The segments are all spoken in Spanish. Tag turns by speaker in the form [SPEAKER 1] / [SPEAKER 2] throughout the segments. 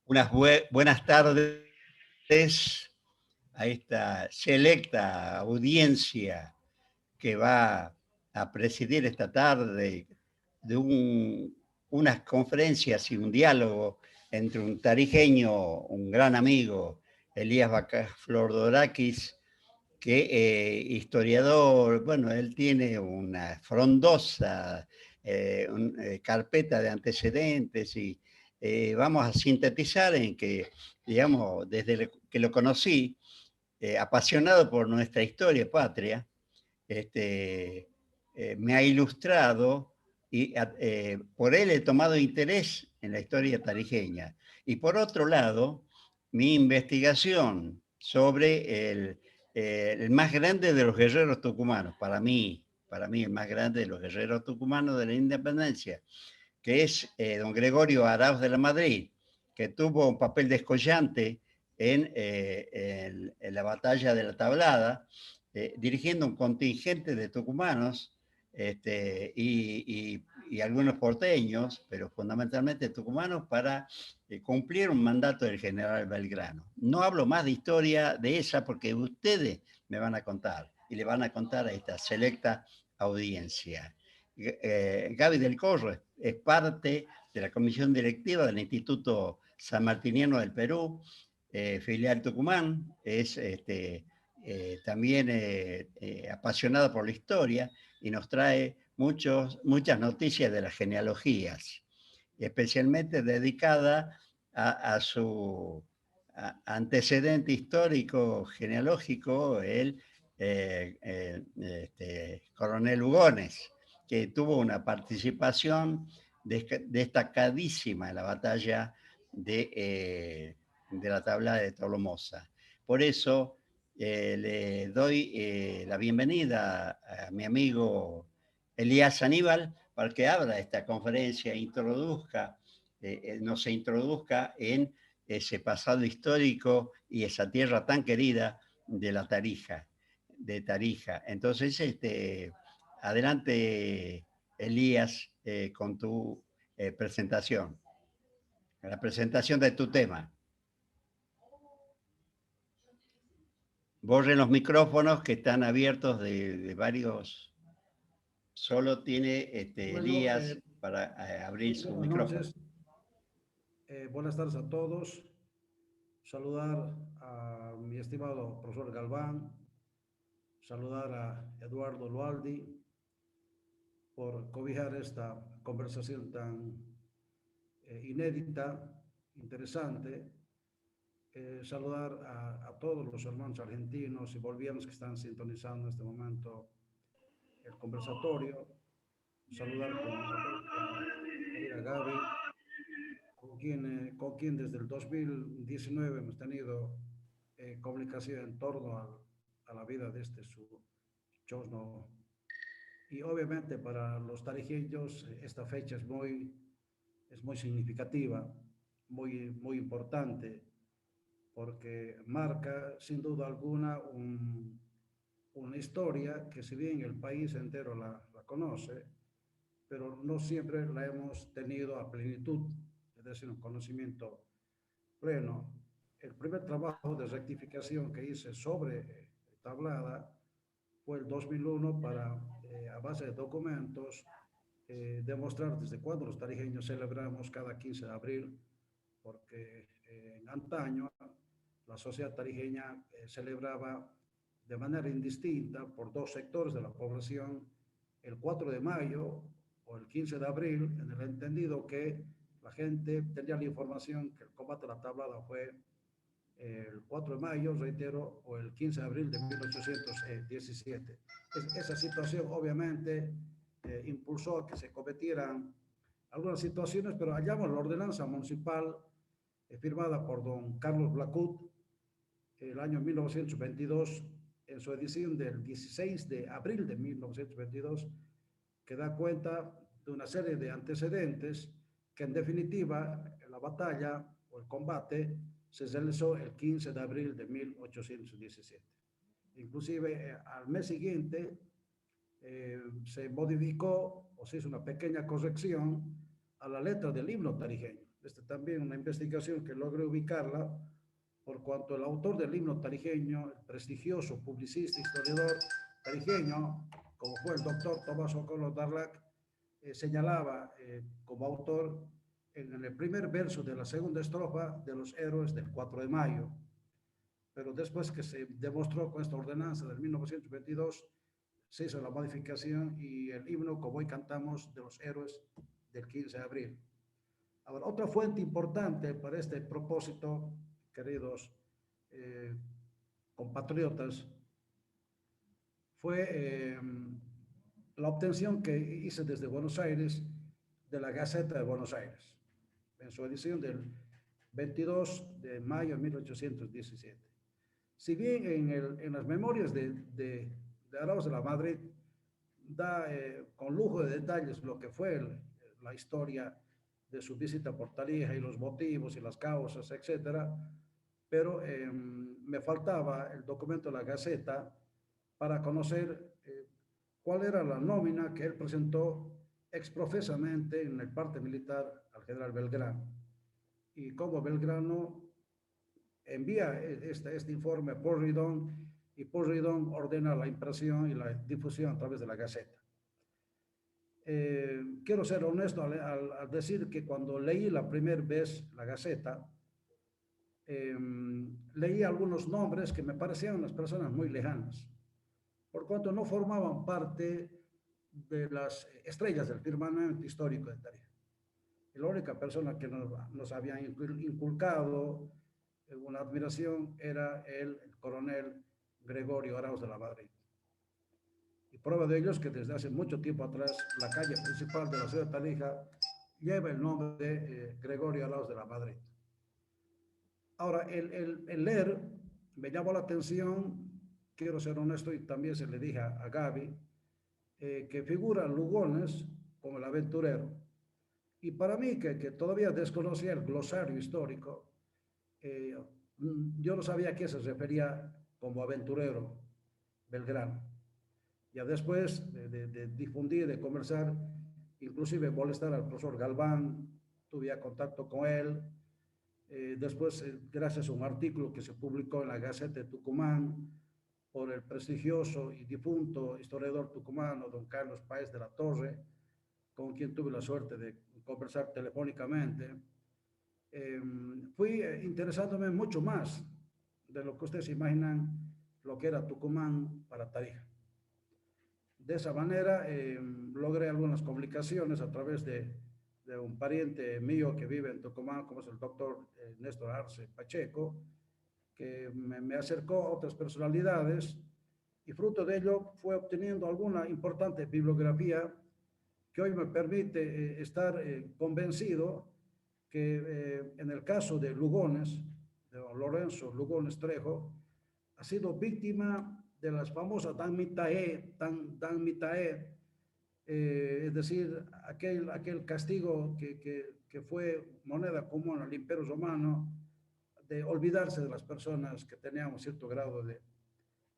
[SPEAKER 1] Unas buenas tardes a esta selecta audiencia que va a presidir esta tarde de unas conferencias y un diálogo entre un tarijeño, un gran amigo, Elías Flordorakis, que historiador, bueno, él tiene una frondosa carpeta de antecedentes y vamos a sintetizar en que, digamos, desde que lo conocí, apasionado por nuestra historia patria, este, me ha ilustrado y por él he tomado interés en la historia tarijeña. Y por otro lado, mi investigación sobre el más grande de los guerreros tucumanos, para mí el más grande de los guerreros tucumanos de la independencia, que es don Gregorio Arauz de la Madrid, que tuvo un papel descollante en la batalla de la Tablada, dirigiendo un contingente de tucumanos y algunos porteños, pero fundamentalmente tucumanos, para cumplir un mandato del general Belgrano. No hablo más de historia de esa porque ustedes me van a contar y le van a contar a esta selecta audiencia. Gaby del Corro es parte de la comisión directiva del Instituto San Martiniano del Perú, filial Tucumán, es también apasionado por la historia y nos trae muchas noticias de las genealogías, especialmente dedicada a su antecedente histórico genealógico, el coronel Lugones, que tuvo una participación destacadísima en la batalla de la tabla de Tolomosa. Por eso le doy la bienvenida a mi amigo Elías Aníbal para que abra esta conferencia, nos introduzca en ese pasado histórico y esa tierra tan querida de la Tarija, de Tarija. Entonces, adelante, Elías, con tu presentación, la presentación de tu tema. Borren los micrófonos que están abiertos de varios. Solo tiene
[SPEAKER 2] Bueno,
[SPEAKER 1] Elías para abrir su
[SPEAKER 2] buenas
[SPEAKER 1] micrófono.
[SPEAKER 2] noches, buenas tardes a todos. Saludar a mi estimado profesor Galván, saludar a Eduardo Lualdi por cobijar esta conversación tan inédita, interesante. Saludar a todos los hermanos argentinos y bolivianos que están sintonizando en este momento el conversatorio. Saludar como afecto a mi querida Gaby, con quien desde el 2019 hemos tenido comunicación en torno a la vida de este su chosno. Y obviamente para los tarijeños esta fecha es muy significativa, muy importante, porque marca sin duda alguna una historia que si bien el país entero la conoce, pero no siempre la hemos tenido a plenitud, es decir, un conocimiento pleno. El primer trabajo de rectificación que hice sobre Tablada fue el 2001 para, a base de documentos, demostrar desde cuándo los tarijeños celebramos cada 15 de abril, porque en antaño la sociedad tarijeña celebraba de manera indistinta por dos sectores de la población el 4 de mayo o el 15 de abril, en el entendido que la gente tenía la información que el combate de la Tablada fue el 4 de mayo, reitero, o el 15 de abril de 1817. Esa situación obviamente impulsó a que se cometieran algunas situaciones, pero hallamos la ordenanza municipal firmada por don Carlos Blacut el año 1922, en su edición del 16 de abril de 1922, que da cuenta de una serie de antecedentes que en definitiva la batalla o el combate se realizó el 15 de abril de 1817. Inclusive al mes siguiente se modificó o se hizo una pequeña corrección a la letra del himno tarijeño. Es también una investigación que logré ubicarla, por cuanto el autor del himno tarijeño, el prestigioso publicista, historiador tarijeño, como fue el doctor Tomás Ocolo Darlac, señalaba como autor en el primer verso de la segunda estrofa de los héroes del 4 de mayo. Pero después que se demostró con esta ordenanza del 1922, se hizo la modificación y el himno, como hoy cantamos, de los héroes del 15 de abril. Ahora, otra fuente importante para este propósito, queridos compatriotas, fue la obtención que hice desde Buenos Aires de la Gaceta de Buenos Aires, en su edición del 22 de mayo de 1817. Si bien en las memorias de Arauz de la Madrid da con lujo de detalles lo que fue la historia de su visita por Tarija y los motivos y las causas, etcétera, pero me faltaba el documento de la Gaceta para conocer cuál era la nómina que él presentó exprofesamente en el parte militar al general Belgrano, y cómo Belgrano envía este informe a Porridón, y Porridón ordena la impresión y la difusión a través de la Gaceta. Quiero ser honesto al decir que cuando leí la primera vez la Gaceta, leí algunos nombres que me parecían unas personas muy lejanas, por cuanto no formaban parte de las estrellas del firmamento histórico de Tarija. Y la única persona que nos había inculcado una admiración era el coronel Gregorio Arauz de la Madrid. Y prueba de ello es que desde hace mucho tiempo atrás la calle principal de la ciudad de Tarija lleva el nombre de Gregorio Arauz de la Madrid. Ahora, el leer me llamó la atención, quiero ser honesto, y también se le dije a Gaby, que figura Lugones como el aventurero. Y para mí, que todavía desconocía el glosario histórico, yo no sabía a qué se refería como aventurero Belgrano. Ya después de difundir, de conversar, inclusive molestar al profesor Galván, tuve contacto con él. Después, gracias a un artículo que se publicó en la Gaceta de Tucumán por el prestigioso y difunto historiador tucumano, don Carlos Páez de la Torre, con quien tuve la suerte de conversar telefónicamente, fui interesándome mucho más de lo que ustedes imaginan lo que era Tucumán para Tarija. De esa manera logré algunas comunicaciones a través de un pariente mío que vive en Tucumán, como es el doctor Néstor Arce Pacheco, que me acercó a otras personalidades, y fruto de ello fue obteniendo alguna importante bibliografía que hoy me permite estar convencido que en el caso de Lugones, de don Lorenzo Lugones Trejo, ha sido víctima de las famosas Dan Mitae, es decir, aquel castigo que fue moneda común al Imperio Romano, de olvidarse de las personas que teníamos cierto grado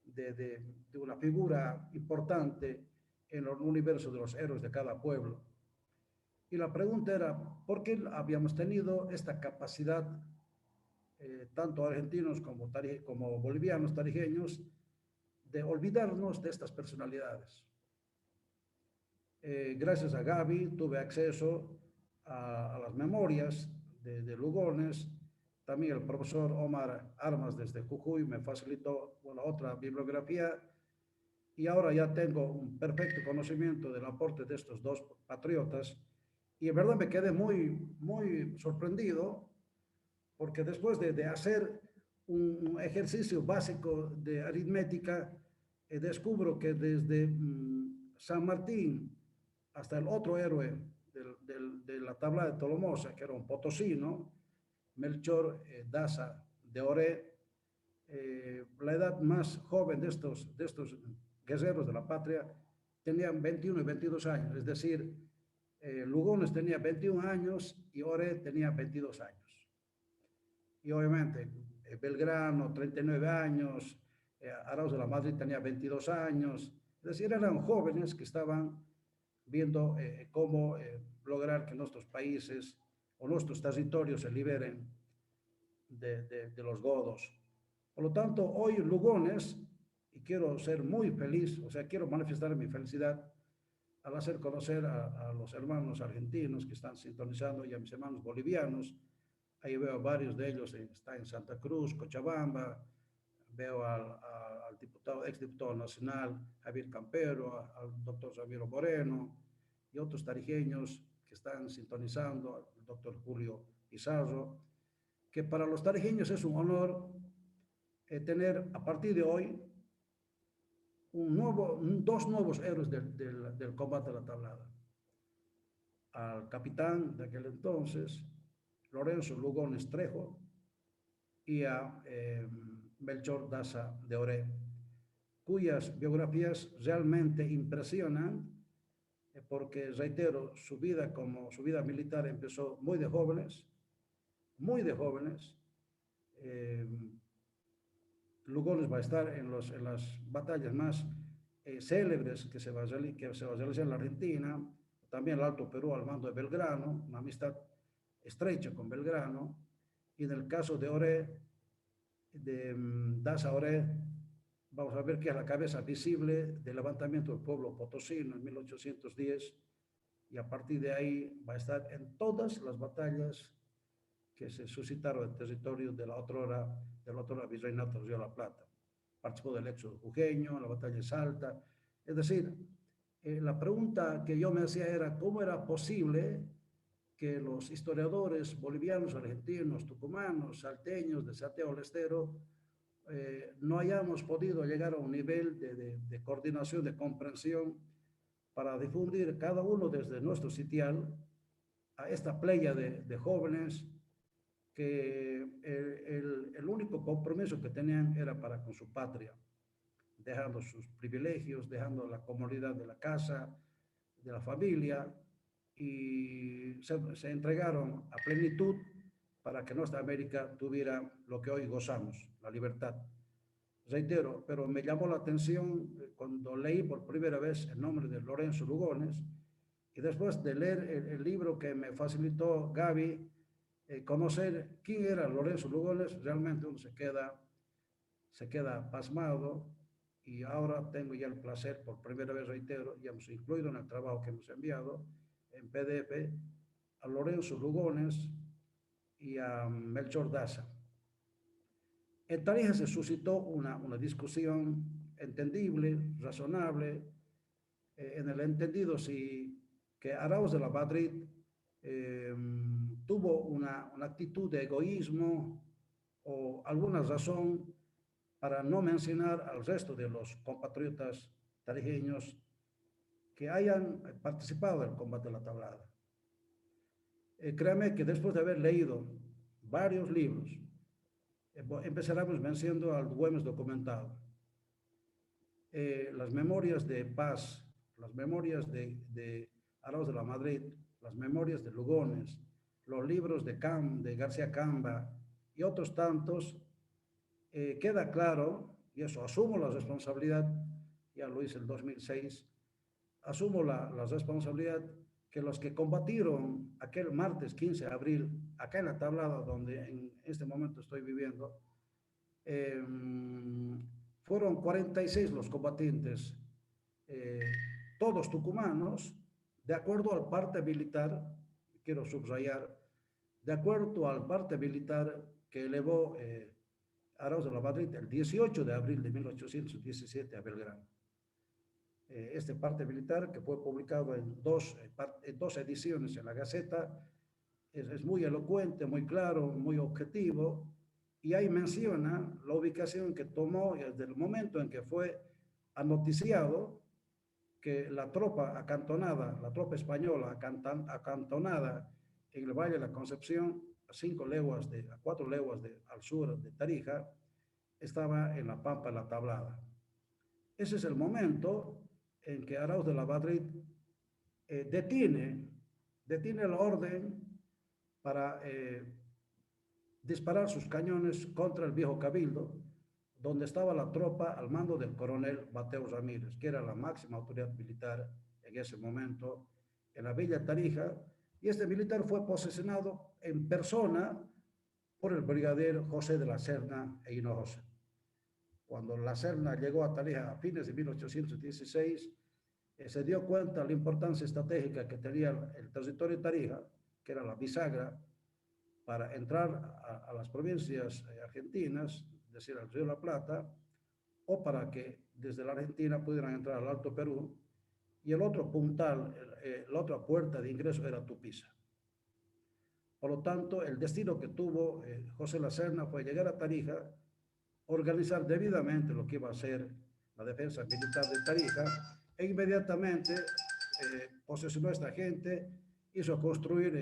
[SPEAKER 2] de una figura importante en el universo de los héroes de cada pueblo. Y la pregunta era, ¿por qué habíamos tenido esta capacidad, tanto argentinos como bolivianos, tarijeños, de olvidarnos de estas personalidades? Gracias a Gaby tuve acceso a las memorias de Lugones. También el profesor Omar Armas desde Jujuy me facilitó otra bibliografía, y ahora ya tengo un perfecto conocimiento del aporte de estos dos patriotas, y en verdad me quedé muy sorprendido, porque después de hacer un ejercicio básico de aritmética, descubro que desde San Martín hasta el otro héroe de la tabla de Tolomosa, que era un potosino, Melchor Daza de Oré, la edad más joven de estos guerreros de la patria tenían 21 y 22 años, es decir, Lugones tenía 21 años y Oré tenía 22 años. Y obviamente Belgrano, 39 años, Arauz de la Madrid tenía 22 años, es decir, eran jóvenes que estaban viendo cómo lograr que nuestros países o nuestros territorios se liberen de los godos. Por lo tanto, hoy Lugones, y quiero ser muy feliz, o sea, quiero manifestar mi felicidad al hacer conocer a los hermanos argentinos que están sintonizando y a mis hermanos bolivianos. Ahí veo varios de ellos, está en Santa Cruz, Cochabamba, veo al diputado, exdiputado nacional Javier Campero, al doctor Ramiro Moreno y otros tarijeños que están sintonizando, el doctor Julio Pizarro, que para los tarijeños es un honor tener a partir de hoy dos nuevos héroes del combate a la tablada. Al capitán de aquel entonces, Lorenzo Lugones Trejo, y a Melchor Daza de Oré, cuyas biografías realmente impresionan, porque, reitero, su vida militar empezó muy de jóvenes, muy de jóvenes. Lugones va a estar en las batallas más célebres que se va a realizar en la Argentina, también el Alto Perú al mando de Belgrano, una amistad estrecha con Belgrano, y en el caso de Oré, de Daza Oré, vamos a ver que es la cabeza visible del levantamiento del pueblo potosino en 1810, y a partir de ahí va a estar en todas las batallas que se suscitaron en territorio de la otrora Virreinato de Río de la Plata. Participó del éxodo jujeño, la batalla de Salta. Es decir, la pregunta que yo me hacía era cómo era posible que los historiadores bolivianos, argentinos, tucumanos, salteños, de Santiago del Estero, no hayamos podido llegar a un nivel de coordinación, de comprensión, para difundir cada uno desde nuestro sitial a esta playa de jóvenes que el único compromiso que tenían era para con su patria, dejando sus privilegios, dejando la comodidad de la casa, de la familia, y se entregaron a plenitud para que nuestra América tuviera lo que hoy gozamos, la libertad. Reitero, pero me llamó la atención cuando leí por primera vez el nombre de Lorenzo Lugones, y después de leer el libro que me facilitó Gaby, conocer quién era Lorenzo Lugones, realmente uno se queda pasmado, y ahora tengo ya el placer, por primera vez reitero, y hemos incluido en el trabajo que hemos enviado en PDF a Lorenzo Lugones y a Melchor Daza. En Tarija se suscitó una discusión entendible, razonable, en el entendido que Arauz de la Madrid tuvo una actitud de egoísmo o alguna razón para no mencionar al resto de los compatriotas tarijeños que hayan participado en el combate de la tablada. Créame que después de haber leído varios libros, empezaremos mencionando al Güemes documentado, las memorias de Paz, las memorias de Arauz de la Madrid, las memorias de Lugones, los libros de García Camba y otros tantos. Queda claro, y eso asumo la responsabilidad, ya lo hice en 2006, asumo la responsabilidad que los que combatieron aquel martes 15 de abril, acá en la tablada donde en este momento estoy viviendo, fueron 46 los combatientes, todos tucumanos, de acuerdo al parte militar, quiero subrayar, de acuerdo al parte militar que elevó Arauz de la Madrid el 18 de abril de 1817 a Belgrano. Este parte militar, que fue publicado en dos ediciones en la Gaceta, es muy elocuente, muy claro, muy objetivo, y ahí menciona la ubicación que tomó desde el momento en que fue anoticiado que la tropa acantonada, la tropa española acantonada en el Valle de la Concepción, a 4 leguas al sur de Tarija, estaba en la Pampa de la Tablada. Ese es el momento en que Arauz de la Madrid detiene el orden para disparar sus cañones contra el viejo Cabildo, donde estaba la tropa al mando del coronel Mateo Ramírez, que era la máxima autoridad militar en ese momento en la Villa Tarija, Y este militar fue posesionado en persona por el brigadier José de la Serna e Hinojosa. Cuando la Serna llegó a Tarija a fines de 1816, se dio cuenta de la importancia estratégica que tenía el territorio de Tarija, que era la bisagra, para entrar a las provincias argentinas, es decir, al Río de la Plata, o para que desde la Argentina pudieran entrar al Alto Perú, y el otro puntal, la otra puerta de ingreso era Tupiza. Por lo tanto, el destino que tuvo José La Serna fue llegar a Tarija, organizar debidamente lo que iba a ser la defensa militar de Tarija, e inmediatamente posesionó a esta gente, hizo construir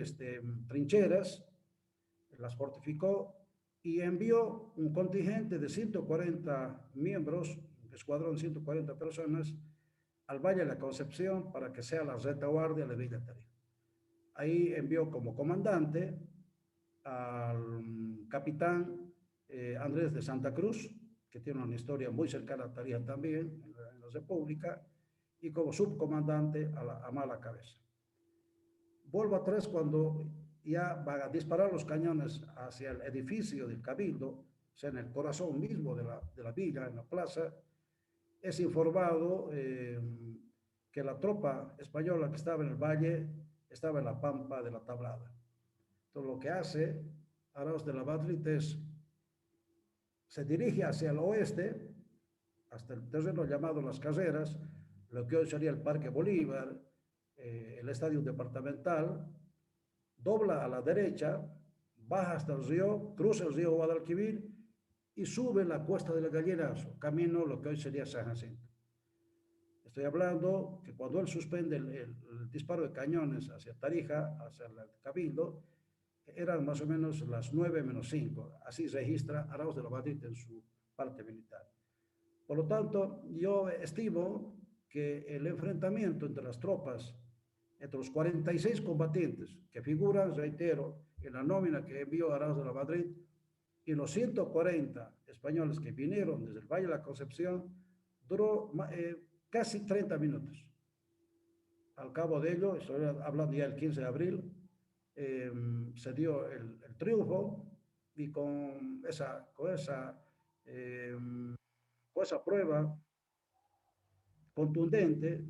[SPEAKER 2] trincheras, las fortificó y envió un contingente de 140 miembros, un escuadrón de 140 personas, al Valle de la Concepción para que sea la retaguardia de la Villa Tarija. Ahí envió como comandante al capitán Andrés de Santa Cruz, que tiene una historia muy cercana a Tarija también, en la República, y como subcomandante a Mala Cabeza. Vuelvo atrás cuando ya van a disparar los cañones hacia el edificio del Cabildo, o sea, en el corazón mismo de la villa, en la plaza, es informado que la tropa española que estaba en el valle estaba en la pampa de la Tablada. Entonces lo que hace Arauz de la Madrid es, se dirige hacia el oeste, hasta el terreno llamado Las Caseras, lo que hoy sería el Parque Bolívar, el estadio departamental, dobla a la derecha, baja hasta el río, cruza el río Guadalquivir y sube la cuesta del Gallinazo, camino lo que hoy sería San Jacinto. Estoy hablando que cuando él suspende el disparo de cañones hacia Tarija, hacia el Cabildo, eran más o menos las 9 menos 5. Así registra Arauz de la Madrid en su parte militar. Por lo tanto, yo estimo que el enfrentamiento entre las tropas, entre los 46 combatientes que figuran, reitero, en la nómina que envió Arauz de la Madrid, y los 140 españoles que vinieron desde el Valle de la Concepción, duró casi 30 minutos. Al cabo de ello, estoy hablando ya del 15 de abril, se dio el triunfo, y con esa prueba contundente,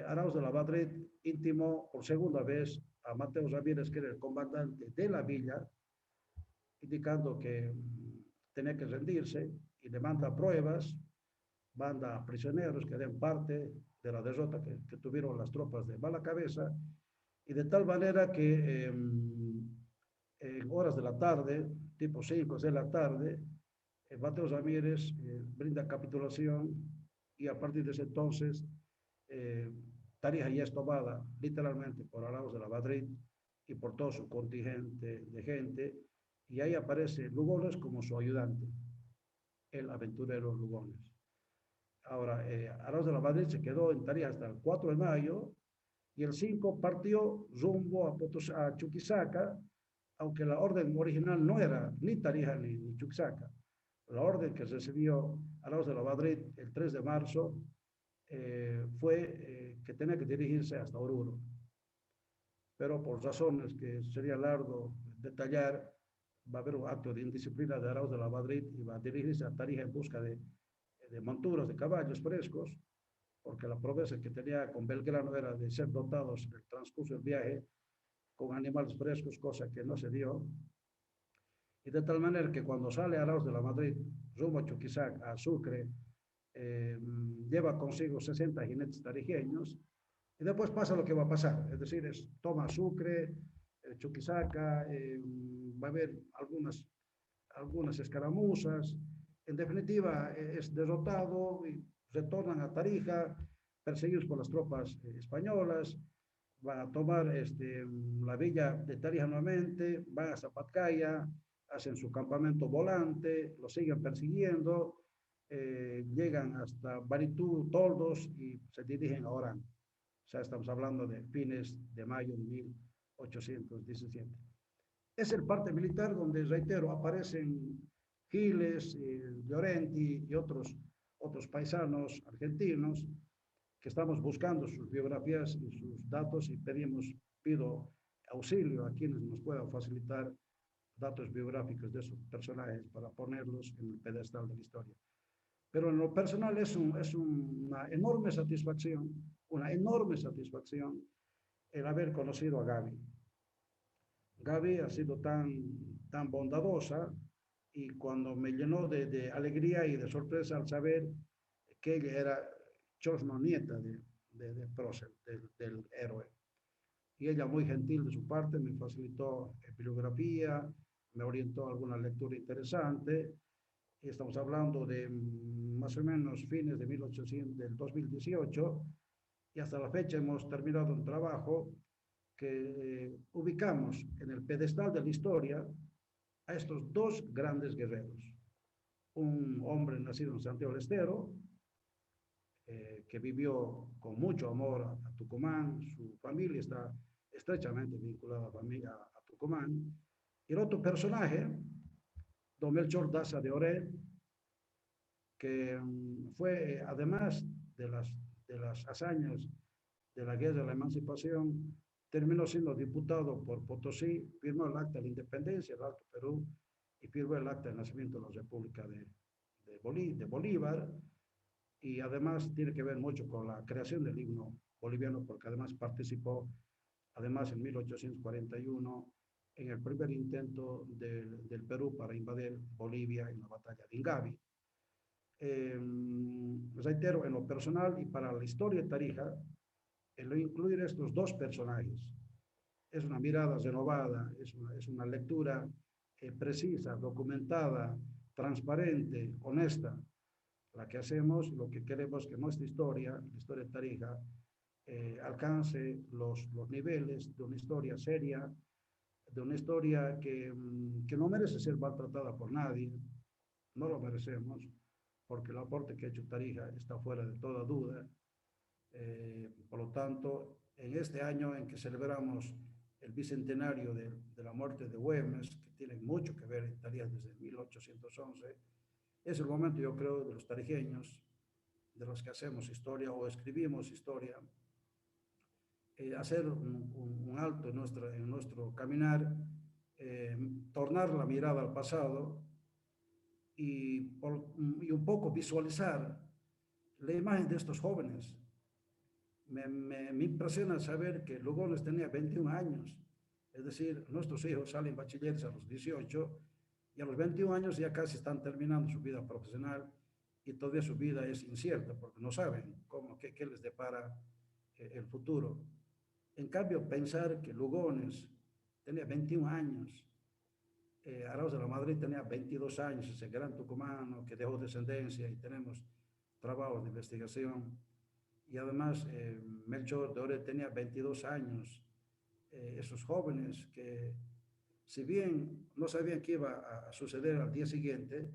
[SPEAKER 2] Arauz de la Madrid intimó por segunda vez a Mateo Ramírez, que era el comandante de la villa, indicando que tenía que rendirse, y le manda pruebas, manda prisioneros que den parte de la derrota que tuvieron las tropas de Mala Cabeza, y de tal manera que en horas de la tarde, tipo 5 de la tarde, Mateo Ramírez brinda capitulación, y a partir de ese entonces Tarija ya es tomada literalmente por Arauz de la Madrid y por todo su contingente de gente, y ahí aparece Lugones como su ayudante, el aventurero Lugones. Ahora, Arauz de la Madrid se quedó en Tarija hasta el 4 de mayo, y el 5 partió rumbo a Chuquisaca, aunque la orden original no era ni Tarija ni Chuquisaca. La orden que recibió Arauz de la Madrid el 3 de marzo fue que tenía que dirigirse hasta Oruro. Pero por razones que sería largo detallar, va a haber un acto de indisciplina de Arauz de la Madrid y va a dirigirse a Tarija en busca de monturas de caballos frescos, porque la promesa que tenía con Belgrano era de ser dotados en el transcurso del viaje con animales frescos, cosa que no se dio. Y de tal manera que cuando sale Arauz de la Madrid rumbo a Chuquisaca, a Sucre, lleva consigo 60 jinetes tarijeños, y después pasa lo que va a pasar, es decir, toma Sucre, Chuquisaca, va a haber algunas escaramuzas, en definitiva es derrotado y retornan a Tarija, perseguidos por las tropas españolas, van a tomar la villa de Tarija nuevamente, van a Zapatcaya, hacen su campamento volante, lo siguen persiguiendo, llegan hasta Baritú, Toldos, y se dirigen a Orán. O sea, estamos hablando de fines de mayo de 1817. Es el parte militar donde, reitero, aparecen Giles, Llorenti y otros paisanos argentinos que estamos buscando sus biografías y sus datos, y pido auxilio a quienes nos puedan facilitar datos biográficos de esos personajes para ponerlos en el pedestal de la historia. Pero en lo personal es una enorme satisfacción el haber conocido a Gaby. Gaby ha sido tan bondadosa y cuando me llenó de alegría y de sorpresa al saber que ella era chosno nieta de Prócer, del héroe. Y ella muy gentil de su parte me facilitó bibliografía, me orientó a alguna lectura interesante. Estamos hablando de más o menos fines de 1800, del 2018 y hasta la fecha hemos terminado un trabajo que ubicamos en el pedestal de la historia a estos dos grandes guerreros. Un hombre nacido en Santiago del Estero, que vivió con mucho amor a Tucumán, su familia está estrechamente vinculada a Tucumán, y el otro personaje, don Melchor Daza de Oré, que fue, además de las hazañas de la guerra de la emancipación, terminó siendo diputado por Potosí, firmó el acta de la independencia del Alto Perú y firmó el acta de nacimiento de la República de Bolívar, y además tiene que ver mucho con la creación del himno boliviano, porque además participó, además en 1841, en el primer intento del Perú para invadir Bolivia en la batalla de Ingavi. Reitero, en lo personal y para la historia de Tarija, el incluir estos dos personajes es una mirada renovada, es una lectura precisa, documentada, transparente, honesta, la que hacemos, lo que queremos que nuestra historia, la historia de Tarija, alcance los niveles de una historia seria, de una historia que no merece ser maltratada por nadie, no lo merecemos, porque el aporte que ha hecho Tarija está fuera de toda duda. Por lo tanto, en este año en que celebramos el bicentenario de la muerte de Güemes, que tiene mucho que ver en Tarija desde 1811, es el momento, yo creo, de los tarijeños, de los que hacemos historia o escribimos historia, hacer un alto en nuestro caminar, tornar la mirada al pasado y un poco visualizar la imagen de estos jóvenes. Me impresiona saber que Lugones tenía 21 años, es decir, nuestros hijos salen bachilleres a los 18 y a los 21 años ya casi están terminando su vida profesional y todavía su vida es incierta porque no saben qué les depara el futuro. En cambio, pensar que Lugones tenía 21 años, Arauz de la Madrid tenía 22 años, ese gran tucumano que dejó descendencia y tenemos trabajos de investigación. Y además, Melchor de Oré tenía 22 años. Esos jóvenes que, si bien no sabían qué iba a suceder al día siguiente,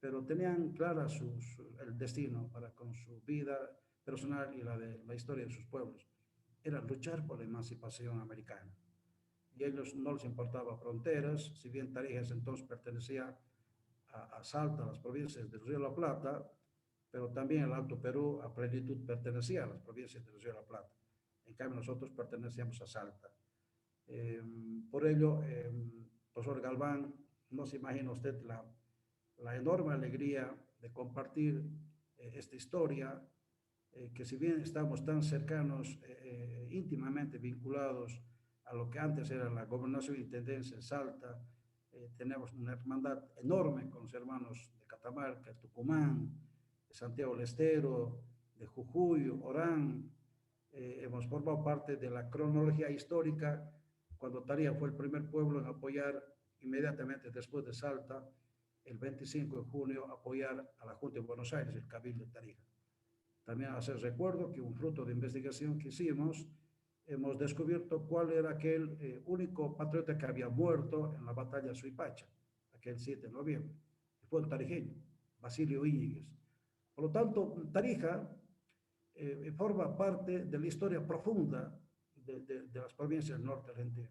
[SPEAKER 2] pero tenían clara el destino para con su vida personal y la historia de sus pueblos. Era luchar por la emancipación americana. Y a ellos no les importaba fronteras, si bien Tarija entonces pertenecía a Salta, a las provincias del Río de la Plata, pero también el Alto Perú, a plenitud, pertenecía a las provincias del Río de la Plata. En cambio, nosotros pertenecíamos a Salta. Por ello, profesor Galván, no se imagina usted la enorme alegría de compartir esta historia, que si bien estamos tan cercanos, íntimamente vinculados a lo que antes era la gobernación e intendencia en Salta, tenemos una hermandad enorme con los hermanos de Catamarca, Tucumán, de Santiago del Estero, de Jujuy, Orán. Hemos formado parte de la cronología histórica cuando Tarija fue el primer pueblo en apoyar inmediatamente después de Salta, el 25 de junio, apoyar a la Junta de Buenos Aires, el Cabildo de Tarija. También hacer recuerdo que un fruto de investigación que hicimos, hemos descubierto cuál era aquel único patriota que había muerto en la batalla de Suipacha, aquel 7 de noviembre. Fue el tarijeño, Basilio Íñiguez. Por lo tanto, Tarija forma parte de la historia profunda de las provincias del norte argentino.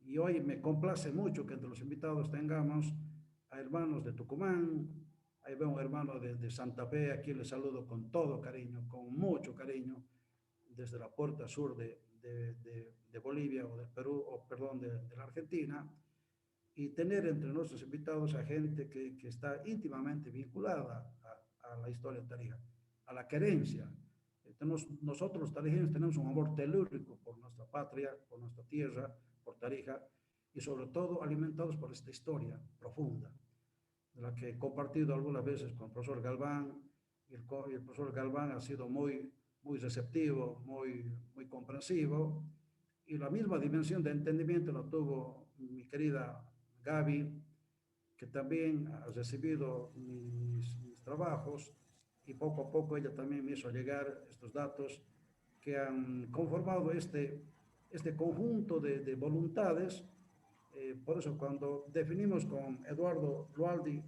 [SPEAKER 2] Y hoy me complace mucho que entre los invitados tengamos a hermanos de Tucumán, ahí veo un hermano de Santa Fe, aquí les saludo con todo cariño, con mucho cariño, desde la puerta sur de de Bolivia o del Perú, o perdón, de la Argentina, y tener entre nuestros invitados a gente que está íntimamente vinculada a la historia de Tarija, a la querencia. Nosotros los tarijeños tenemos un amor telúrico por nuestra patria, por nuestra tierra, por Tarija, y sobre todo alimentados por esta historia profunda, de la que he compartido algunas veces con el profesor Galván, y el profesor Galván ha sido muy, muy receptivo, muy comprensivo, y la misma dimensión de entendimiento la tuvo mi querida Gaby, que también ha recibido mis trabajos, y poco a poco ella también me hizo llegar estos datos que han conformado este conjunto de voluntades. Por eso cuando definimos con Eduardo Lualdi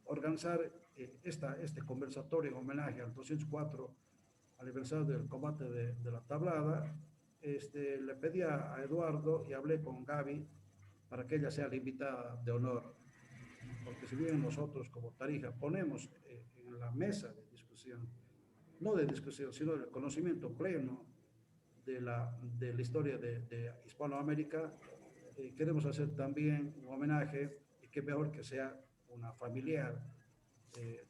[SPEAKER 2] organizar este conversatorio en homenaje al 204 aniversario del combate de la Tablada, le pedí a Eduardo y hablé con Gaby para que ella sea la invitada de honor, porque si bien nosotros como Tarija ponemos en la mesa de discusión, no de discusión, sino del conocimiento pleno de la historia de Hispanoamérica, queremos hacer también un homenaje, y qué mejor que sea una familiar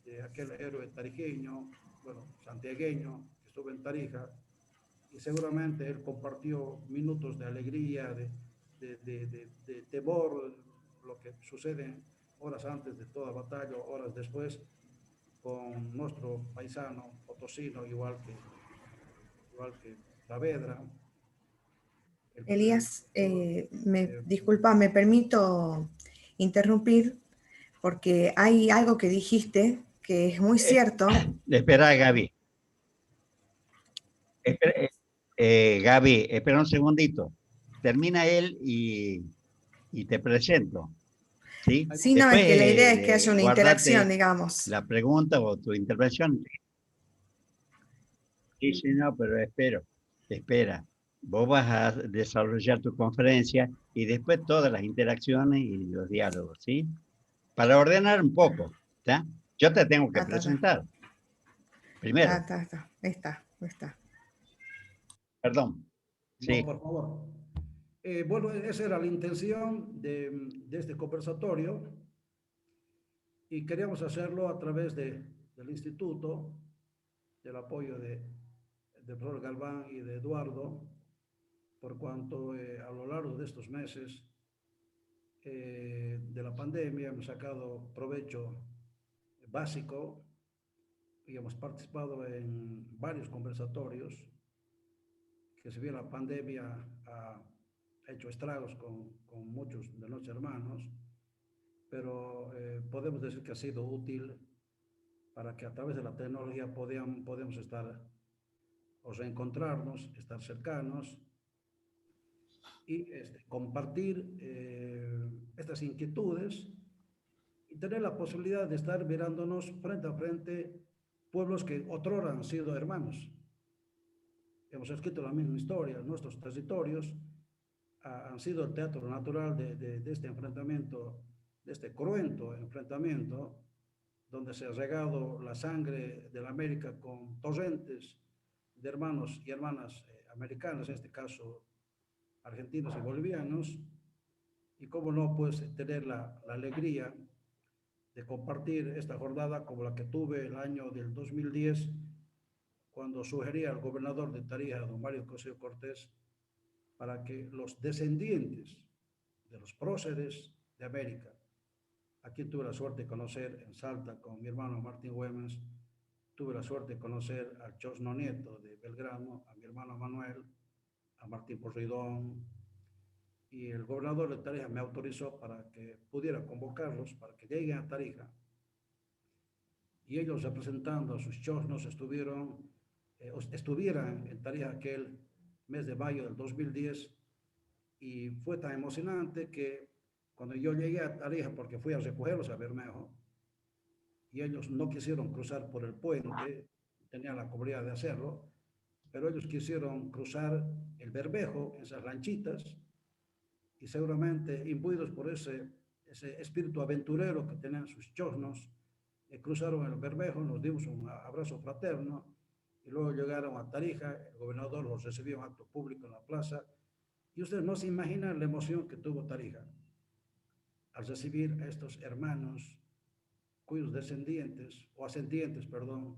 [SPEAKER 2] de aquel héroe tarijeño, bueno, santiagueño, que estuvo en Tarija, y seguramente él compartió minutos de alegría, de temor, lo que sucede horas antes de toda batalla, horas después, con nuestro paisano potosino, igual que Saavedra.
[SPEAKER 3] Elías, disculpa, me permito interrumpir porque hay algo que dijiste que es muy cierto.
[SPEAKER 1] Espera, Gaby. Gaby, espera un segundito. Termina él y te presento. ¿Sí?
[SPEAKER 3] Sí, no, es que la idea es que haya una interacción, digamos.
[SPEAKER 1] La pregunta o tu intervención. Sí, sí, no, pero espera. Vos vas a desarrollar tu conferencia y después todas las interacciones y los diálogos, ¿sí? Para ordenar un poco, ¿está? Yo te tengo que presentar. Primero.
[SPEAKER 3] Está.
[SPEAKER 1] Perdón. Sí.
[SPEAKER 2] No, por favor. Bueno, esa era la intención de este conversatorio, y queríamos hacerlo a través del instituto, del apoyo de profesor Galván y de Eduardo, por cuanto a lo largo de estos meses de la pandemia hemos sacado provecho básico y hemos participado en varios conversatorios, que si bien la pandemia ha hecho estragos con muchos de nuestros hermanos, pero podemos decir que ha sido útil para que a través de la tecnología podemos estar o reencontrarnos, estar cercanos y compartir estas inquietudes y tener la posibilidad de estar mirándonos frente a frente, pueblos que otrora han sido hermanos. Hemos escrito la misma historia, nuestros territorios han sido el teatro natural de este enfrentamiento, de este cruento enfrentamiento, donde se ha regado la sangre de la América con torrentes de hermanos y hermanas americanas, en este caso argentinos y bolivianos, y cómo no, pues tener la alegría de compartir esta jornada como la que tuve el año del 2010, cuando sugería al gobernador de Tarija, don Mario Cosío Cortés, para que los descendientes de los próceres de América, a quien tuve la suerte de conocer en Salta con mi hermano Martín Güemes, tuve la suerte de conocer al Chosno Nieto de Belgrano, a mi hermano Manuel, a Martín Porridón, y el gobernador de Tarija me autorizó para que pudiera convocarlos, para que lleguen a Tarija, y ellos representando a sus chosnos estuvieran en Tarija aquel mes de mayo del 2010, y fue tan emocionante que cuando yo llegué a Tarija, porque fui a recogerlos a Bermejo, y ellos no quisieron cruzar por el puente, tenían la comodidad de hacerlo, pero ellos quisieron cruzar el Bermejo, esas lanchitas, y seguramente imbuidos por ese espíritu aventurero que tenían sus chosnos, cruzaron el Bermejo, nos dimos un abrazo fraterno, y luego llegaron a Tarija, el gobernador los recibió en acto público en la plaza, y ustedes no se imaginan la emoción que tuvo Tarija al recibir a estos hermanos cuyos descendientes, o ascendientes, perdón,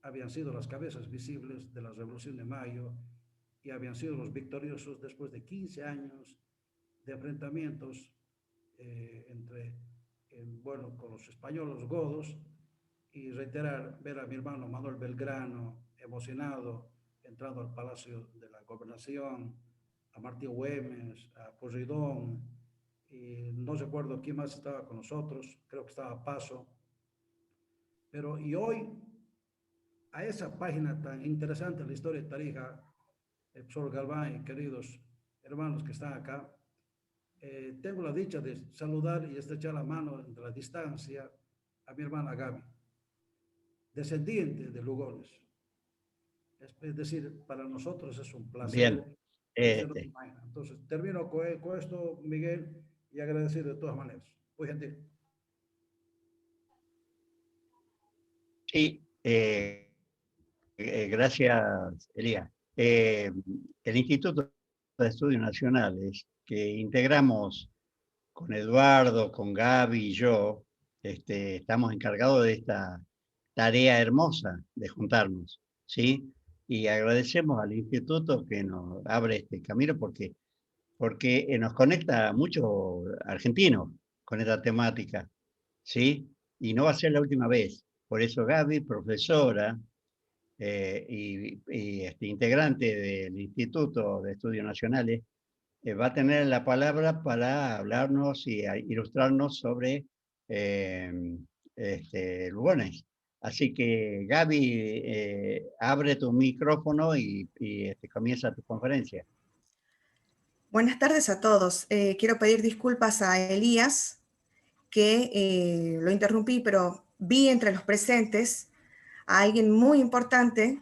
[SPEAKER 2] habían sido las cabezas visibles de la Revolución de Mayo y habían sido los victoriosos después de 15 años de enfrentamientos bueno, con los españoles, los godos, y reiterar, ver a mi hermano Manuel Belgrano emocionado, entrando al Palacio de la Gobernación, a Martí Güemes, a Porridón, y no recuerdo quién más estaba con nosotros, creo que estaba Paso, pero y hoy, a esa página tan interesante de la historia de Tarija, el profesor Galván y queridos hermanos que están acá, tengo la dicha de saludar y estrechar la mano de la distancia a mi hermana Gaby, descendiente de Lugones. Es decir, para nosotros es un placer.
[SPEAKER 1] Bien.
[SPEAKER 2] Entonces, termino con esto, Miguel, y agradecer de todas maneras. Muy gentil.
[SPEAKER 1] Sí, gracias, Elías. El Instituto de Estudios Nacionales, que integramos con Eduardo, con Gaby y yo, estamos encargados de esta tarea hermosa de juntarnos, ¿sí? Y agradecemos al instituto que nos abre este camino porque nos conecta a muchos argentinos con esta temática, ¿sí? Y no va a ser la última vez. Por eso Gaby, profesora y integrante del Instituto de Estudios Nacionales, va a tener la palabra para hablarnos y ilustrarnos sobre Lugones. Así que Gaby, abre tu micrófono y comienza tu conferencia.
[SPEAKER 3] Buenas tardes a todos. Quiero pedir disculpas a Elías, que lo interrumpí, pero vi entre los presentes a alguien muy importante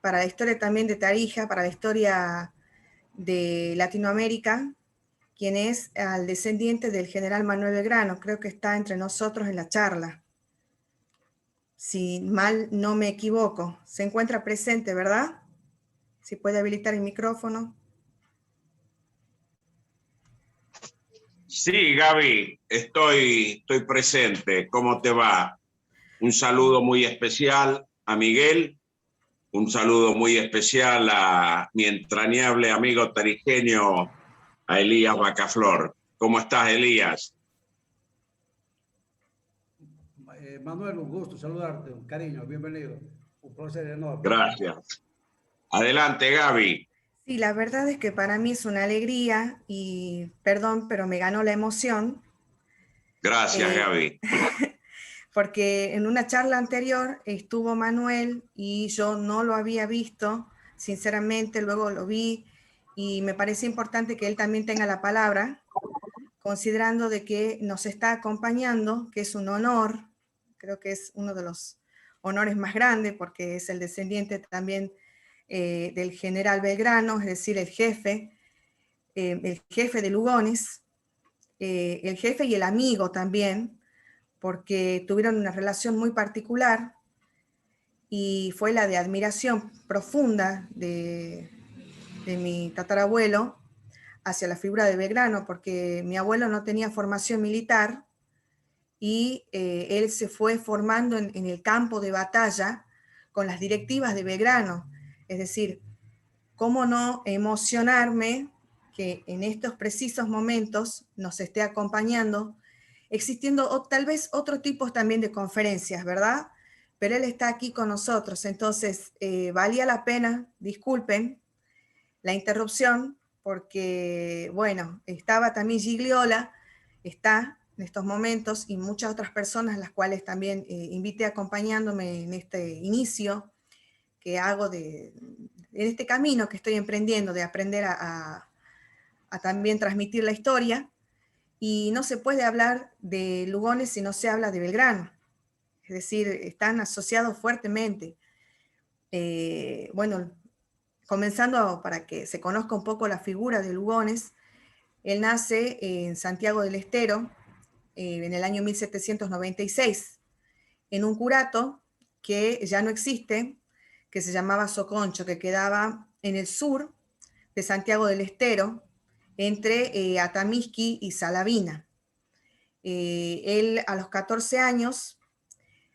[SPEAKER 3] para la historia también de Tarija, para la historia de Latinoamérica, quien es el descendiente del general Manuel Belgrano. Creo que está entre nosotros en la charla. Si mal no me equivoco, se encuentra presente, ¿verdad? Si puede habilitar el micrófono.
[SPEAKER 4] Sí, Gaby, estoy presente. ¿Cómo te va? Un saludo muy especial a Miguel, un saludo muy especial a mi entrañable amigo tarijeño, a Elías Bacaflor. ¿Cómo estás, Elías?
[SPEAKER 2] Manuel, un gusto saludarte, un cariño, bienvenido. Un placer enorme.
[SPEAKER 4] Gracias. Adelante, Gaby.
[SPEAKER 3] Sí, la verdad es que para mí es una alegría y perdón, pero me ganó la emoción.
[SPEAKER 4] Gracias, Gaby.
[SPEAKER 3] Porque en una charla anterior estuvo Manuel y yo no lo había visto, sinceramente, luego lo vi y me parece importante que él también tenga la palabra, considerando de que nos está acompañando, que es un honor, creo que es uno de los honores más grandes porque es el descendiente también del general Belgrano, es decir, el jefe de Lugones, el jefe y el amigo también, porque tuvieron una relación muy particular y fue la de admiración profunda de mi tatarabuelo hacia la figura de Belgrano, porque mi abuelo no tenía formación militar y él se fue formando en el campo de batalla con las directivas de Belgrano. Es decir, ¿cómo no emocionarme que en estos precisos momentos nos esté acompañando, existiendo tal vez otro tipo también de conferencias, ¿verdad? Pero él está aquí con nosotros, entonces valía la pena, disculpen la interrupción, porque, bueno, estaba también Gigliola, está en estos momentos, y muchas otras personas, las cuales también invité acompañándome en este inicio que hago en este camino que estoy emprendiendo de aprender a también transmitir la historia, y no se puede hablar de Lugones si no se habla de Belgrano, es decir, están asociados fuertemente. Bueno, comenzando para que se conozca un poco la figura de Lugones, él nace en Santiago del Estero en el año 1796, en un curato que ya no existe, que se llamaba Soconcho, que quedaba en el sur de Santiago del Estero, entre Atamisqui y Salavina. Él a los 14 años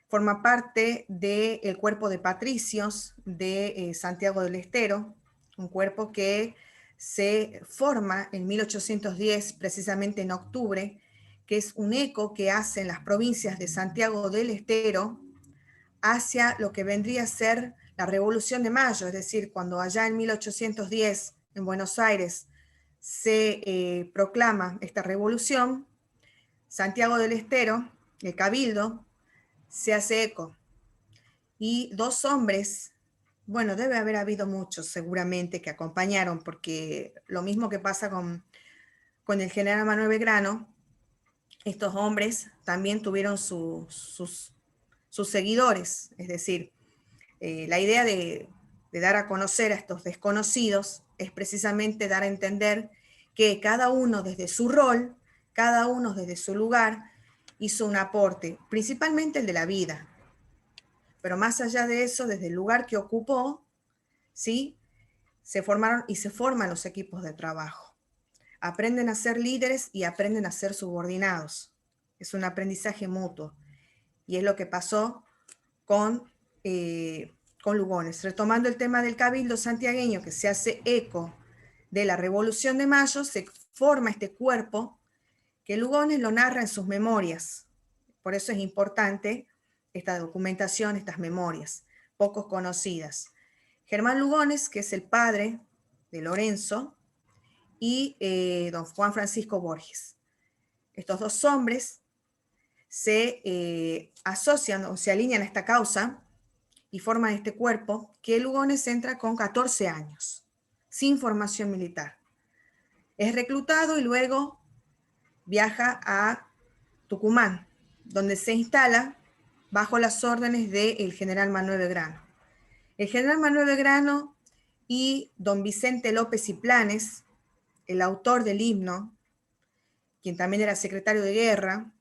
[SPEAKER 3] forma parte del cuerpo de patricios de Santiago del Estero, un cuerpo que se forma en 1810, precisamente en octubre, que es un eco que hacen las provincias de Santiago del Estero hacia lo que vendría a ser la Revolución de Mayo, es decir, cuando allá en 1810, en Buenos Aires, se proclama esta revolución, Santiago del Estero, el Cabildo, se hace eco. Y dos hombres, bueno, debe haber habido muchos seguramente que acompañaron, porque lo mismo que pasa con el general Manuel Belgrano, estos hombres también tuvieron sus seguidores, es decir, la idea de dar a conocer a estos desconocidos es precisamente dar a entender que cada uno desde su rol, cada uno desde su lugar, hizo un aporte, principalmente el de la vida. Pero más allá de eso, desde el lugar que ocupó, ¿sí? Se formaron y se forman los equipos de trabajo. Aprenden a ser líderes y aprenden a ser subordinados. Es un aprendizaje mutuo. Y es lo que pasó con Lugones. Retomando el tema del Cabildo santiagueño, que se hace eco de la Revolución de Mayo, se forma este cuerpo que Lugones lo narra en sus memorias. Por eso es importante esta documentación, estas memorias, pocos conocidas. Germán Lugones, que es el padre de Lorenzo, y don Juan Francisco Borges. Estos dos hombres se asocian o se alinean a esta causa y forman este cuerpo que Lugones entra con 14 años, sin formación militar. Es reclutado y luego viaja a Tucumán, donde se instala bajo las órdenes del general Manuel Belgrano. El general Manuel Belgrano y don Vicente López y Planes, el autor del himno, quien también era secretario de guerra,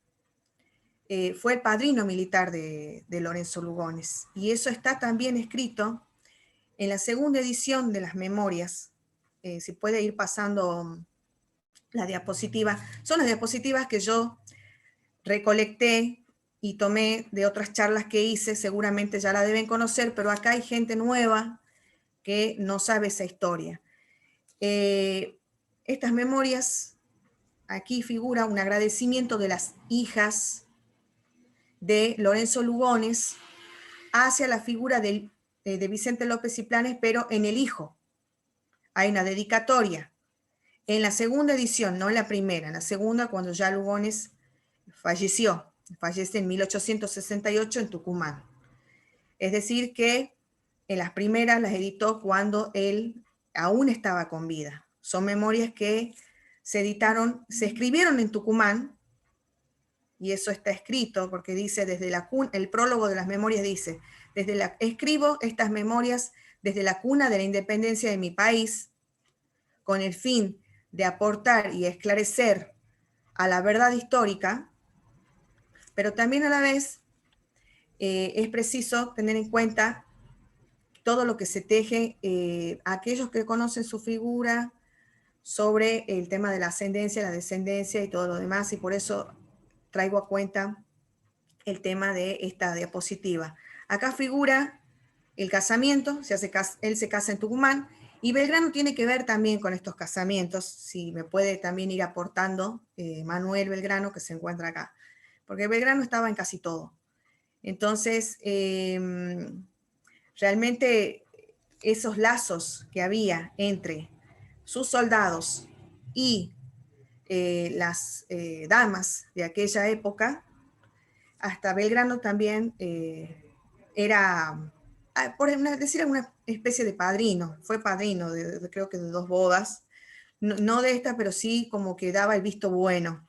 [SPEAKER 3] fue el padrino militar de Lorenzo Lugones. Y eso está también escrito en la segunda edición de las memorias. Si puede ir pasando la diapositiva. Son las diapositivas que yo recolecté y tomé de otras charlas que hice, seguramente ya la deben conocer, pero acá hay gente nueva que no sabe esa historia. Estas memorias, aquí figura un agradecimiento de las hijas de Lorenzo Lugones hacia la figura de Vicente López y Planes, pero en el hijo. Hay una dedicatoria. En la segunda edición, no en la primera, en la segunda, cuando ya Lugones falleció. Fallece en 1868 en Tucumán. Es decir que en las primeras las editó cuando él aún estaba con vida. Son memorias que se editaron, se escribieron en Tucumán, y eso está escrito porque dice desde la cuna, el prólogo de las memorias dice, escribo estas memorias desde la cuna de la independencia de mi país, con el fin de aportar y esclarecer a la verdad histórica, pero también a la vez es preciso tener en cuenta todo lo que se teje, aquellos que conocen su figura sobre el tema de la ascendencia, la descendencia y todo lo demás, y por eso traigo a cuenta el tema de esta diapositiva. Acá figura el casamiento, él se casa en Tucumán, y Belgrano tiene que ver también con estos casamientos, si me puede también ir aportando Manuel Belgrano, que se encuentra acá, porque Belgrano estaba en casi todo. Entonces, realmente esos lazos que había entre sus soldados y las damas de aquella época, hasta Belgrano también era, por decir, una especie de padrino, fue padrino creo que de 2 bodas, no de esta, pero sí como que daba el visto bueno.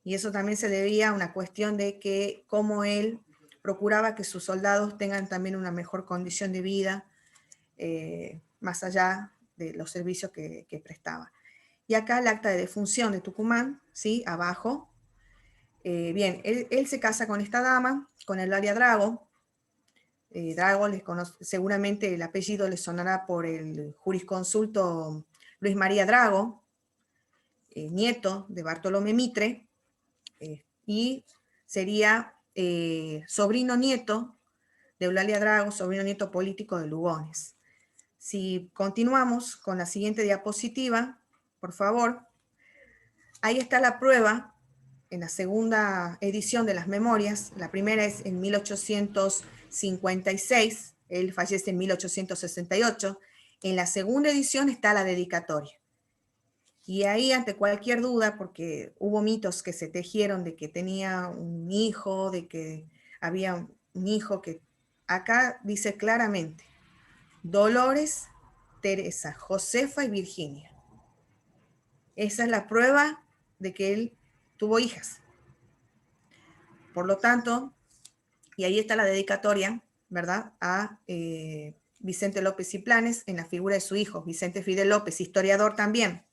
[SPEAKER 3] Y eso también se debía a una cuestión de que como él procuraba que sus soldados tengan también una mejor condición de vida, más allá de los servicios que prestaba. Y acá el acta de defunción de Tucumán, ¿sí? Abajo. Bien, él se casa con esta dama, con Eulalia Drago, Drago, seguramente el apellido les sonará por el jurisconsulto Luis María Drago, nieto de Bartolomé Mitre, y sería sobrino nieto de Eulalia Drago, sobrino nieto político de Lugones. Si continuamos con la siguiente diapositiva, por favor, ahí está la prueba en la segunda edición de las memorias. La primera es en 1856, él fallece en 1868. En la segunda edición está la dedicatoria. Y ahí, ante cualquier duda, porque hubo mitos que se tejieron de que tenía un hijo, de que había un hijo, que acá dice claramente: Dolores, Teresa, Josefa y Virginia. Esa es la prueba de que él tuvo hijas. Por lo tanto, y ahí está la dedicatoria, ¿verdad?, a Vicente López y Planes, en la figura de su hijo, Vicente Fidel López, historiador también,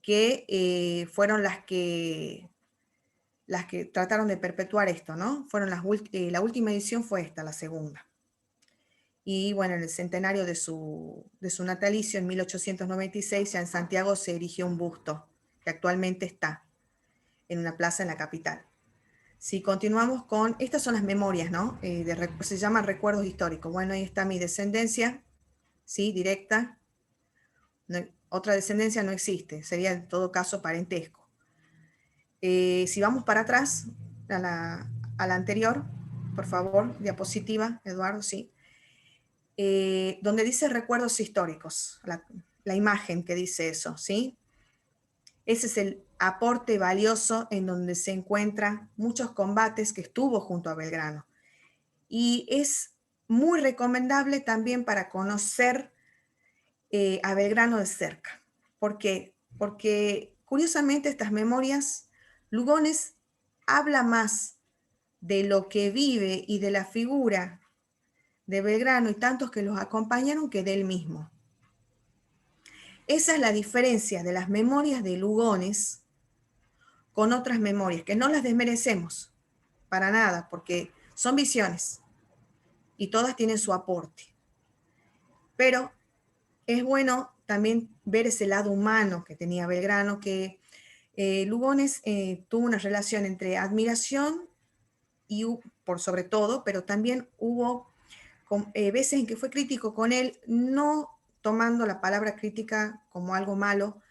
[SPEAKER 3] que fueron las que trataron de perpetuar esto, ¿no? Fueron la última edición fue esta, la segunda. Y bueno, en el centenario de su natalicio, en 1896, ya en Santiago se erigió un busto, que actualmente está en una plaza en la capital. Si continuamos con, estas son las memorias, ¿no? Se llaman recuerdos históricos. Bueno, ahí está mi descendencia, ¿sí? Directa. No, otra descendencia no existe, sería en todo caso parentesco. Si vamos para atrás, a la anterior, por favor, diapositiva, Eduardo, sí. Donde dice recuerdos históricos, la imagen que dice eso, ¿sí? Ese es el aporte valioso en donde se encuentran muchos combates que estuvo junto a Belgrano. Y es muy recomendable también para conocer a Belgrano de cerca. ¿Por qué? Porque curiosamente estas memorias, Lugones habla más de lo que vive y de la figura de Belgrano y tantos que los acompañaron que de él mismo. Esa es la diferencia de las memorias de Lugones con otras memorias, que no las desmerecemos para nada, porque son visiones y todas tienen su aporte. Pero es bueno también ver ese lado humano que tenía Belgrano, que Lugones tuvo una relación entre admiración y, por sobre todo, pero también hubo veces en que fue crítico con él, no tomando la palabra crítica como algo malo,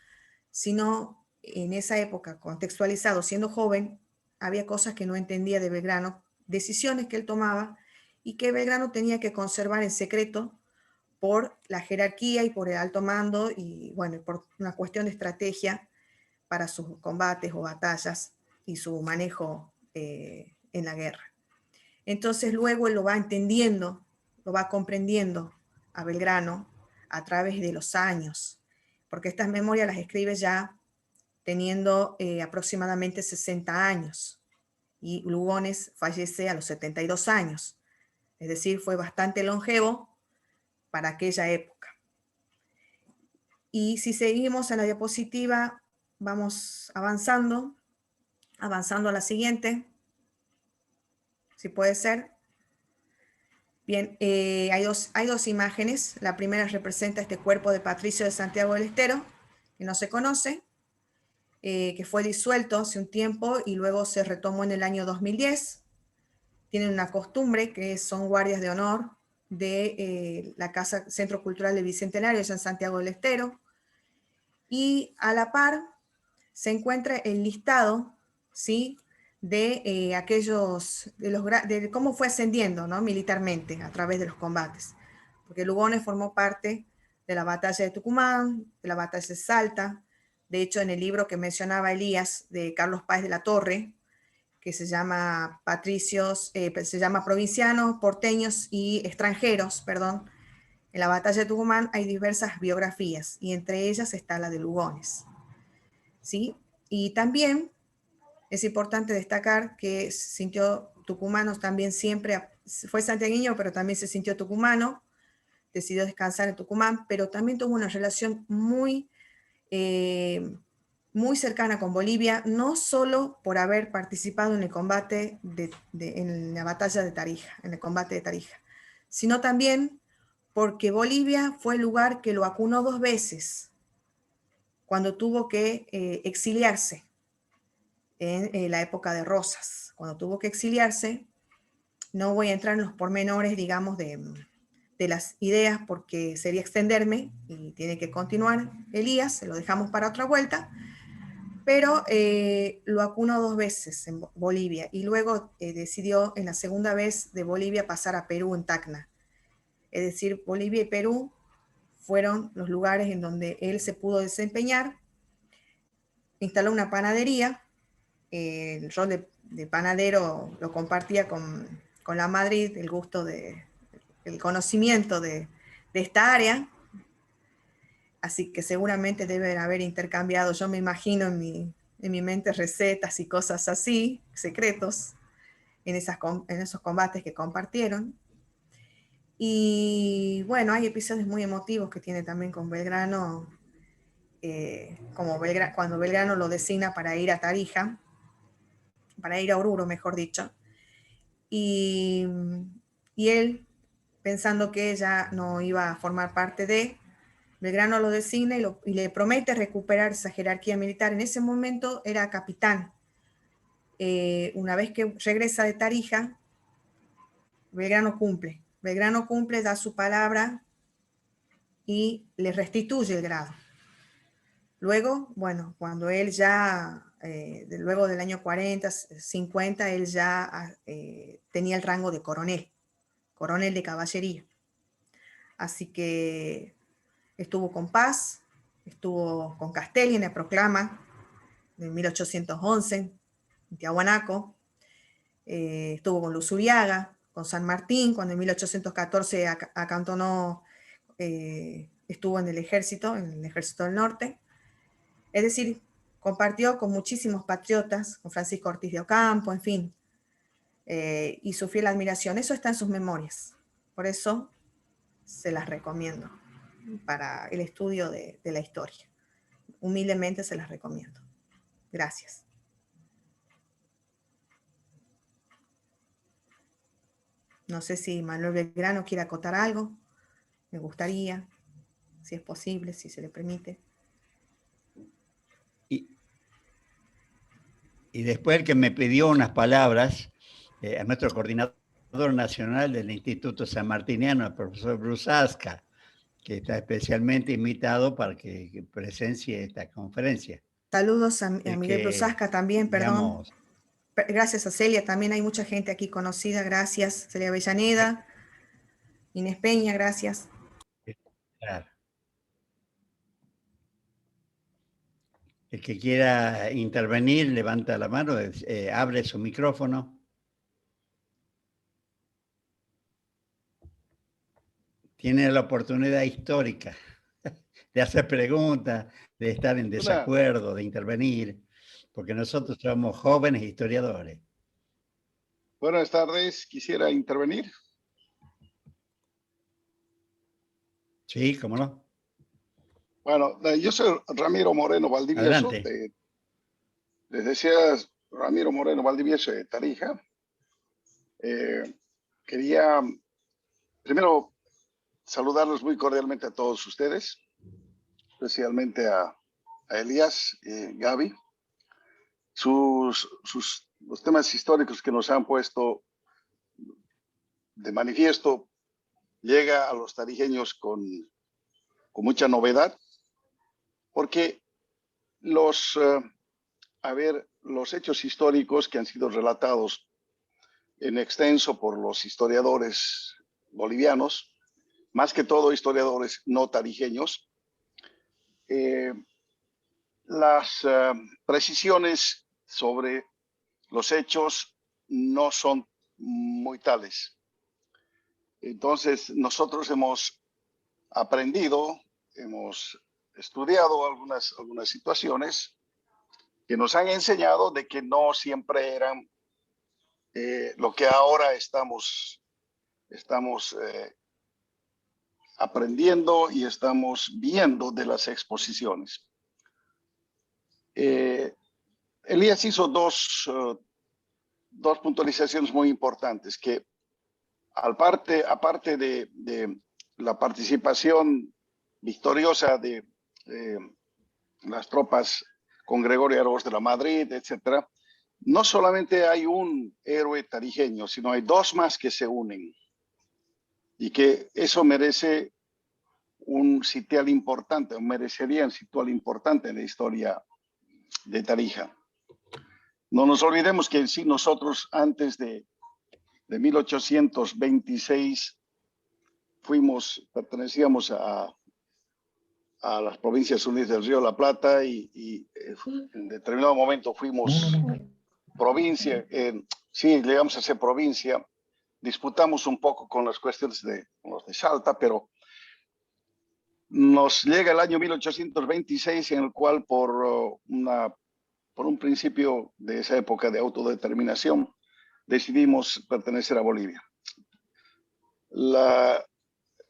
[SPEAKER 3] sino en esa época, contextualizado, siendo joven, había cosas que no entendía de Belgrano, decisiones que él tomaba y que Belgrano tenía que conservar en secreto por la jerarquía y por el alto mando y, bueno, por una cuestión de estrategia para sus combates o batallas y su manejo en la guerra. Entonces luego él lo va entendiendo, lo va comprendiendo a Belgrano a través de los años, porque estas memorias las escribe ya teniendo aproximadamente 60 años, y Lugones fallece a los 72 años, es decir, fue bastante longevo para aquella época. Y si seguimos en la diapositiva, vamos avanzando a la siguiente, si puede ser. Bien, hay dos imágenes. La primera representa este cuerpo de Patricio de Santiago del Estero, que no se conoce, que fue disuelto hace un tiempo y luego se retomó en el año 2010. Tienen una costumbre que son guardias de honor de la Casa Centro Cultural del Bicentenario de San Santiago del Estero. Y a la par se encuentra el listado, ¿sí?, de de cómo fue ascendiendo, ¿no?, militarmente a través de los combates. Porque Lugones formó parte de la batalla de Tucumán, de la batalla de Salta. De hecho, en el libro que mencionaba Elías, de Carlos Páez de la Torre, que se llama Provincianos, Porteños y Extranjeros, perdón, en la batalla de Tucumán hay diversas biografías, y entre ellas está la de Lugones, ¿sí? Y también es importante destacar que se sintió tucumano también siempre, fue santiagueño, pero también se sintió tucumano, decidió descansar en Tucumán, pero también tuvo una relación muy muy cercana con Bolivia, no solo por haber participado en el combate en la batalla de Tarija, en el combate de Tarija, sino también porque Bolivia fue el lugar que lo acunó 2 veces cuando tuvo que exiliarse en la época de Rosas. Cuando tuvo que exiliarse, no voy a entrar en los pormenores, digamos, de las ideas porque sería extenderme y tiene que continuar Elías, se lo dejamos para otra vuelta, pero lo acunó 2 veces en Bolivia y luego decidió en la segunda vez de Bolivia pasar a Perú en Tacna. Es decir, Bolivia y Perú fueron los lugares en donde él se pudo desempeñar. Instaló una panadería, el rol de panadero lo compartía con la Madrid, el gusto el conocimiento de esta área, así que seguramente deben haber intercambiado, yo me imagino en mi mente, recetas y cosas así, secretos, en esos combates que compartieron. Y bueno, hay episodios muy emotivos que tiene también con Belgrano, como cuando Belgrano lo designa para ir a Tarija, para ir a Oruro, mejor dicho, y él, pensando que ella no iba a formar parte de, Belgrano lo designa y le promete recuperar esa jerarquía militar. En ese momento era capitán. Una vez que regresa de Tarija, Belgrano cumple, da su palabra y le restituye el grado. Luego, bueno, cuando él ya, luego del año 40, 50, él ya tenía el rango de coronel de caballería. Así que estuvo con Paz, estuvo con Castelli en la proclama de 1811, en Tiahuanaco, estuvo con Luzuriaga, con San Martín, cuando en 1814 acantonó, estuvo en el ejército del norte. Es decir, compartió con muchísimos patriotas, con Francisco Ortiz de Ocampo, en fin, y su fiel admiración. Eso está en sus memorias. Por eso se las recomiendo para el estudio de la historia. Humildemente se las recomiendo. Gracias. No sé si Manuel Belgrano quiere acotar algo. Me gustaría, si es posible, si se le permite.
[SPEAKER 1] Y después el que me pidió unas palabras, a nuestro coordinador nacional del Instituto San Martiniano, el profesor Brusasca, que está especialmente invitado para que presencie esta conferencia.
[SPEAKER 3] Saludos a Miguel Brusasca también, perdón.
[SPEAKER 1] Digamos,
[SPEAKER 3] gracias a Celia, también hay mucha gente aquí conocida, gracias. Celia Avellaneda, Inés Peña, gracias.
[SPEAKER 1] Claro. El que quiera intervenir, levanta la mano, abre su micrófono. Tiene la oportunidad histórica de hacer preguntas, de estar en desacuerdo, de intervenir, porque nosotros somos jóvenes historiadores.
[SPEAKER 5] Buenas tardes, quisiera intervenir.
[SPEAKER 1] Sí, cómo no.
[SPEAKER 5] Bueno, yo soy Ramiro Moreno Valdivieso. Les decía Ramiro Moreno Valdivieso de Tarija. Quería primero saludarlos muy cordialmente a todos ustedes, especialmente a Elías y Gaby. Los temas históricos que nos han puesto de manifiesto llega a los tarijeños con mucha novedad, porque los hechos históricos que han sido relatados en extenso por los historiadores bolivianos, más que todo historiadores no tarijeños, las precisiones sobre los hechos no son muy tales. Entonces, nosotros hemos aprendido, hemos estudiado algunas situaciones que nos han enseñado de que no siempre eran lo que ahora estamos aprendiendo y estamos viendo de las exposiciones. Elías hizo dos puntualizaciones muy importantes, que aparte de la participación victoriosa de las tropas con Gregorio Araoz de la Madrid, etcétera, no solamente hay un héroe tarijeño, sino hay dos más que se unen, y que eso merece un sitial importante, o merecería un sitial importante en la historia de Tarija. No nos olvidemos que sí, nosotros antes de 1826 pertenecíamos a las Provincias Unidas del Río de la Plata y en determinado momento fuimos provincia, sí, llegamos a ser provincia, disputamos un poco con las cuestiones de los de Salta, pero nos llega el año 1826 en el cual por un principio de esa época de autodeterminación decidimos pertenecer a Bolivia. La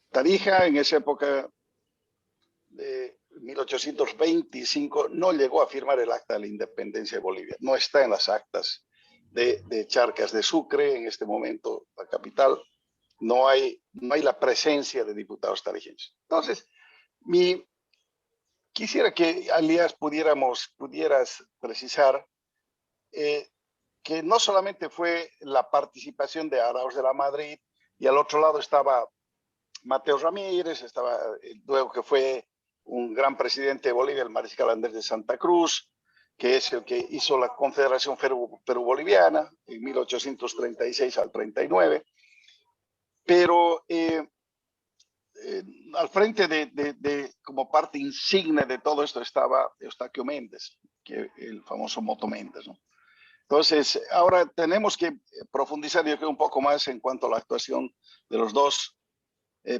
[SPEAKER 5] Tarija en esa época de 1825 no llegó a firmar el acta de la independencia de Bolivia, no está en las actas de Charcas de Sucre en este momento, la capital, no hay la presencia de diputados tarijeños. Entonces, quisiera que, Elías, pudieras precisar que no solamente fue la participación de Araoz de la Madrid, y al otro lado estaba Mateo Ramírez, luego que fue un gran presidente de Bolivia, el mariscal Andrés de Santa Cruz, que es el que hizo la Confederación Perú-Boliviana en 1836 al 39, pero al frente como parte insigne de todo esto estaba Eustaquio Méndez, el famoso Moto Méndez, ¿no? Entonces, ahora tenemos que profundizar, yo creo, un poco más en cuanto a la actuación de los dos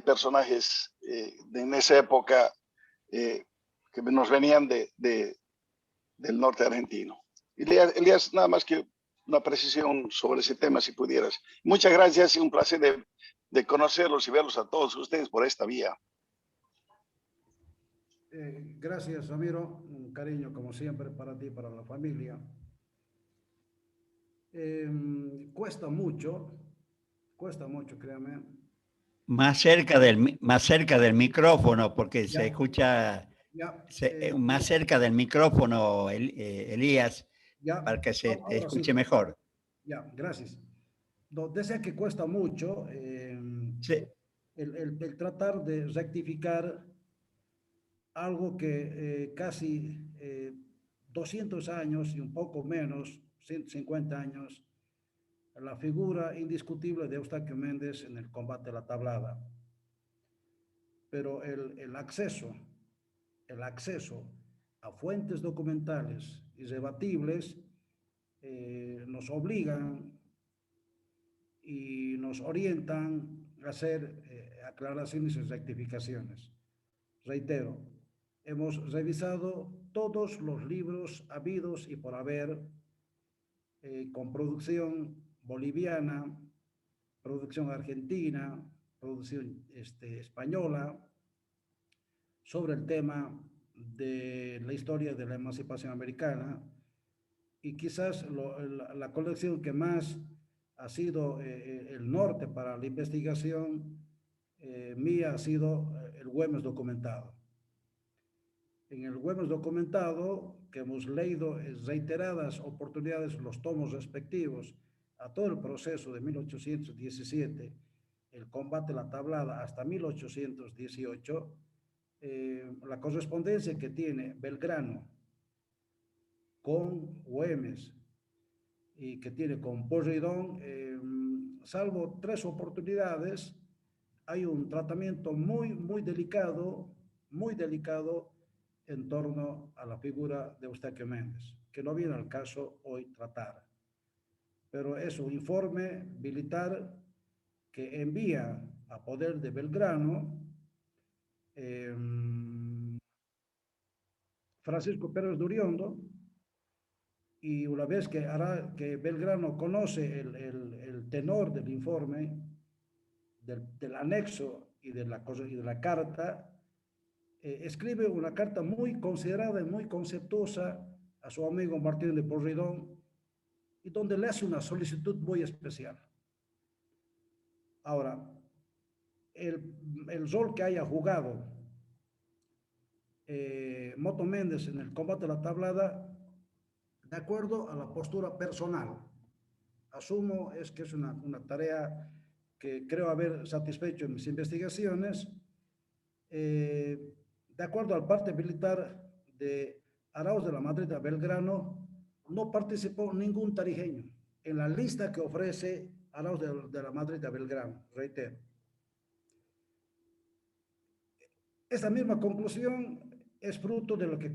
[SPEAKER 5] personajes en esa época que nos venían del norte argentino. Elías, nada más que una precisión sobre ese tema, si pudieras. Muchas gracias y un placer de conocerlos y verlos a todos ustedes por esta vía.
[SPEAKER 2] Gracias, Ramiro. Un cariño, como siempre, para ti y para la familia. Cuesta mucho, créame.
[SPEAKER 1] Más cerca del micrófono, porque
[SPEAKER 2] Ya.
[SPEAKER 1] se escucha
[SPEAKER 2] Ya,
[SPEAKER 1] más cerca del micrófono, Elías,
[SPEAKER 2] ya,
[SPEAKER 1] para que se
[SPEAKER 2] ahora
[SPEAKER 1] escuche
[SPEAKER 2] sí.
[SPEAKER 1] mejor.
[SPEAKER 2] Ya, gracias. No, desde que cuesta mucho
[SPEAKER 1] Sí.
[SPEAKER 2] el tratar de rectificar algo que casi 200 años y un poco menos, 150 años, la figura indiscutible de Eustaquio Méndez en el combate a la tablada. Pero el acceso a fuentes documentales irrebatibles nos obligan y nos orientan a hacer aclaraciones y rectificaciones. Reitero, hemos revisado todos los libros habidos y por haber con producción boliviana, producción argentina, producción española, sobre el tema de la historia de la emancipación americana, y quizás la colección que más ha sido el norte para la investigación mía ha sido el Güemes documentado. En el Güemes documentado, que hemos leído en reiteradas oportunidades los tomos respectivos a todo el proceso de 1817, el combate a la tablada hasta 1818, la correspondencia que tiene Belgrano con Güemes y que tiene con Porredón, salvo 3 oportunidades, hay un tratamiento muy delicado en torno a la figura de Eustaquio Méndez, que no viene al caso hoy tratar. Pero es un informe militar que envía a poder de Belgrano Francisco Pérez de Uriondo, y una vez que Belgrano conoce el tenor del informe, del anexo y de la carta, escribe una carta muy considerada y muy conceptuosa a su amigo Martín de Porredón, y donde le hace una solicitud muy especial. Ahora, el rol que haya jugado Moto Méndez en el combate a la tablada, de acuerdo a la postura personal, asumo que es una tarea que creo haber satisfecho en mis investigaciones. De acuerdo al parte militar de Arauz de la Madrid a Belgrano, no participó ningún tarijeño en la lista que ofrece Arauz de la Madrid a Belgrano, reitero. Esta misma conclusión es fruto de lo que,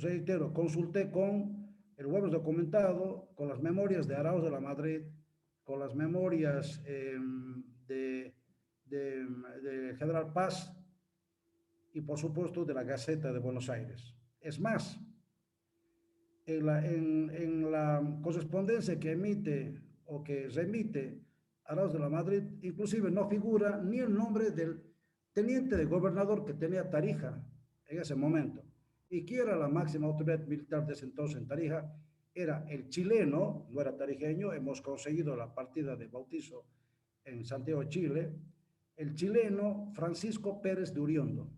[SPEAKER 2] reitero, consulté con el Huevos documentado, con las memorias de Arauz de la Madrid, con las memorias de General Paz y, por supuesto, de la Gaceta de Buenos Aires. Es más, en la correspondencia que emite o que remite Arauz de la Madrid, inclusive no figura ni el nombre del teniente de gobernador que tenía Tarija en ese momento, y que era la máxima autoridad militar de ese entonces en Tarija, era el chileno, no era tarijeño, hemos conseguido la partida de bautizo en Santiago, Chile, el chileno Francisco Pérez de Uriondo.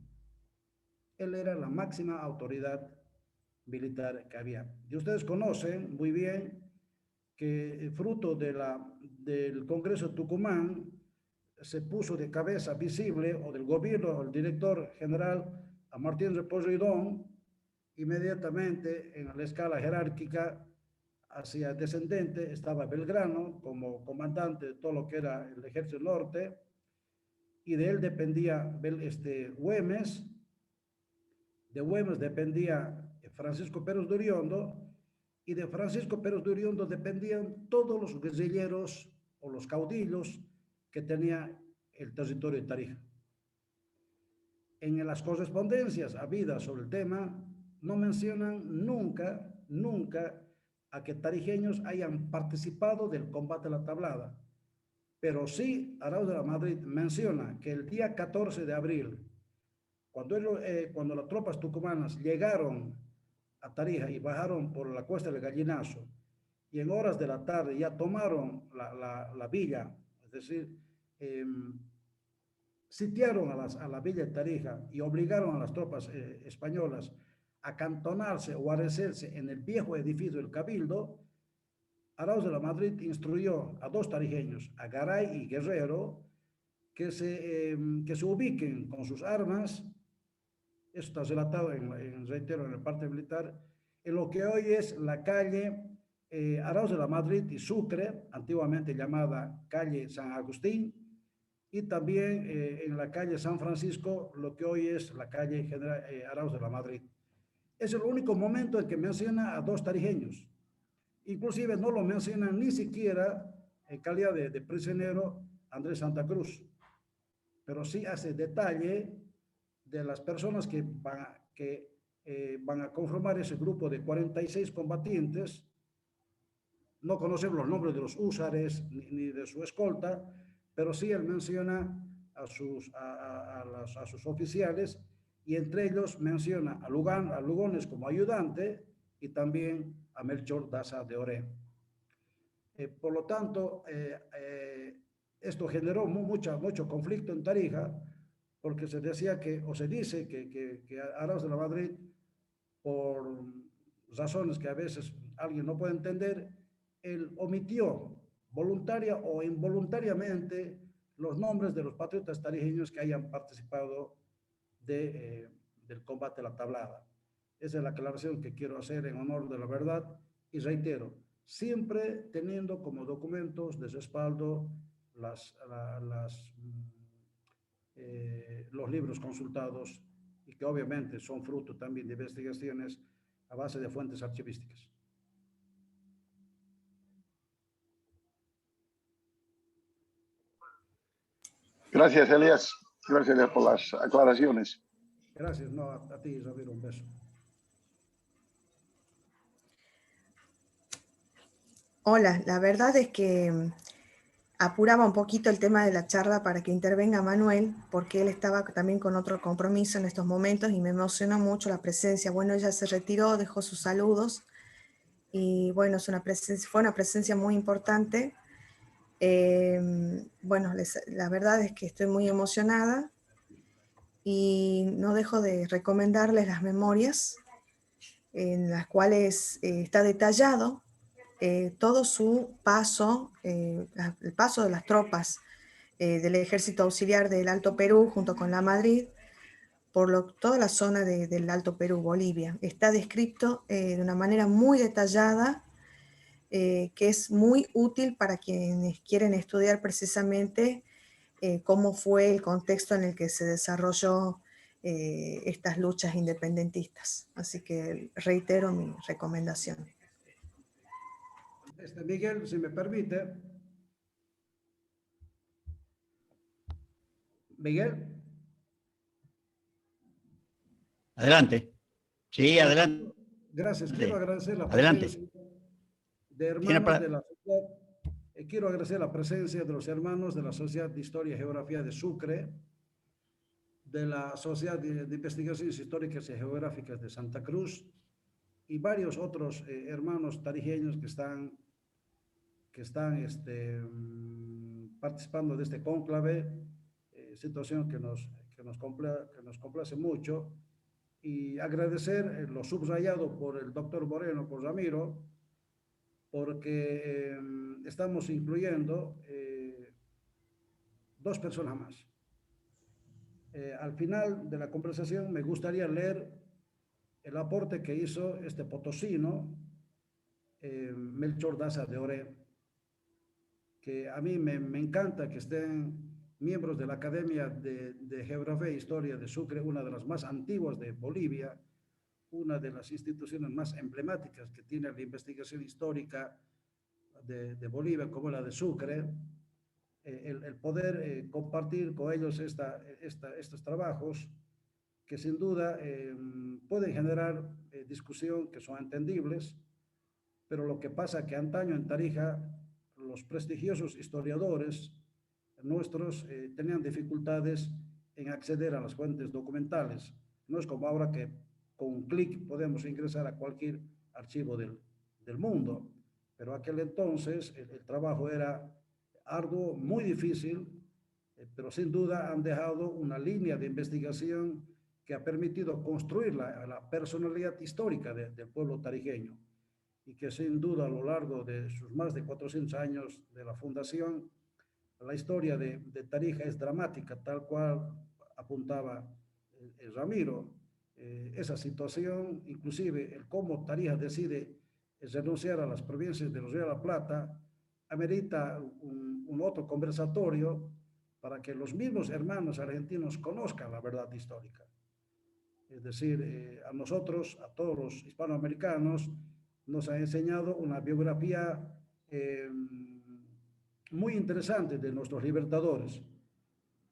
[SPEAKER 2] Él era la máxima autoridad militar que había. Y ustedes conocen muy bien que fruto del Congreso de Tucumán se puso de cabeza visible, o del gobierno, el director general, a Martín de Porredón, inmediatamente en la escala jerárquica hacia descendente estaba Belgrano como comandante de todo lo que era el Ejército Norte, y de él dependía Güemes, de Güemes dependía Francisco Pérez de Uriondo, y de Francisco Pérez de Uriondo dependían todos los guerrilleros o los caudillos que tenía el territorio de Tarija. En las correspondencias habidas sobre el tema, no mencionan nunca a que tarijeños hayan participado del combate a la tablada, pero sí Arauz de la Madrid menciona que el día 14 de abril, cuando las tropas tucumanas llegaron a Tarija y bajaron por la cuesta del Gallinazo, y en horas de la tarde ya tomaron la villa, es decir, sitiaron a la villa de Tarija y obligaron a las tropas españolas a acantonarse o a guarecerse en el viejo edificio del Cabildo. Arauz de la Madrid instruyó a dos tarijeños, a Garay y Guerrero, que se ubiquen con sus armas. Esto está relatado, reitero, en el parte militar, en lo que hoy es la calle Arauz de la Madrid y Sucre, antiguamente llamada calle San Agustín, y también en la calle San Francisco, lo que hoy es la calle General Arauz de la Madrid. Es el único momento en que menciona a dos tarijeños. Inclusive no lo mencionan ni siquiera en calidad de prisionero Andrés Santa Cruz, pero sí hace detalle de las personas que van a conformar ese grupo de 46 combatientes. No conocemos los nombres de los húsares ni de su escolta, pero sí él menciona a sus oficiales, y entre ellos menciona a Lugones como ayudante y también a Melchor Daza de Oré. Por lo tanto, esto generó mucho conflicto en Tarija, porque se decía se dice que Arauz de la Madrid, por razones que a veces alguien no puede entender, él omitió voluntaria o involuntariamente los nombres de los patriotas tarijeños que hayan participado del combate a la tablada. Esa es la aclaración que quiero hacer en honor de la verdad, y reitero, siempre teniendo como documentos de respaldo los libros consultados, y que obviamente son fruto también de investigaciones a base de fuentes archivísticas.
[SPEAKER 5] Gracias, Elías. Gracias, Elías, por las aclaraciones.
[SPEAKER 2] Gracias, no, a ti, Ramiro, un beso.
[SPEAKER 3] Hola, la verdad es que apuraba un poquito el tema de la charla para que intervenga Manuel, porque él estaba también con otro compromiso en estos momentos y me emocionó mucho la presencia. Bueno, ella se retiró, dejó sus saludos, y bueno, fue una presencia muy importante. Bueno, la verdad es que estoy muy emocionada y no dejo de recomendarles las memorias en las cuales está detallado todo su paso, el paso de las tropas del Ejército Auxiliar del Alto Perú junto con la Madrid por toda la zona del Alto Perú, Bolivia. Está descrito de una manera muy detallada, que es muy útil para quienes quieren estudiar precisamente cómo fue el contexto en el que se desarrolló estas luchas independentistas. Así que reitero mi recomendación.
[SPEAKER 2] Miguel, si me permite. Miguel.
[SPEAKER 1] Adelante. Sí,
[SPEAKER 2] Gracias.
[SPEAKER 1] adelante.
[SPEAKER 2] Gracias. Quiero agradecer la
[SPEAKER 1] Adelante.
[SPEAKER 2] presencia de hermanos de la sociedad. Quiero agradecer la presencia de los hermanos de la Sociedad de Historia y Geografía de Sucre, de la Sociedad de Investigaciones Históricas y Geográficas de Santa Cruz y varios otros hermanos tarijeños que están participando de este cónclave, situación que nos complace mucho, y agradecer lo subrayado por el doctor Moreno, por Ramiro, porque estamos incluyendo dos personas más. Al final de la conversación me gustaría leer el aporte que hizo este potosino, Melchor Daza de Oré, que a mí me encanta que estén miembros de la Academia de Geografía e Historia de Sucre, una de las más antiguas de Bolivia, una de las instituciones más emblemáticas que tiene la investigación histórica de Bolivia, como la de Sucre, el poder compartir con ellos estos trabajos que sin duda pueden generar discusión que son entendibles, pero lo que pasa es que antaño en Tarija los prestigiosos historiadores nuestros tenían dificultades en acceder a las fuentes documentales. No es como ahora que con un clic podemos ingresar a cualquier archivo del mundo, pero aquel entonces el trabajo era arduo, muy difícil, pero sin duda han dejado una línea de investigación que ha permitido construir la personalidad histórica del pueblo tarijeño y que sin duda a lo largo de sus más de 400 años de la fundación, la historia de Tarija es dramática, tal cual apuntaba el Ramiro. Esa situación, inclusive el cómo Tarija decide renunciar a las provincias de los Ríos de la Plata, amerita un otro conversatorio para que los mismos hermanos argentinos conozcan la verdad histórica. Es decir, a nosotros, a todos los hispanoamericanos, nos ha enseñado una biografía muy interesante de nuestros libertadores,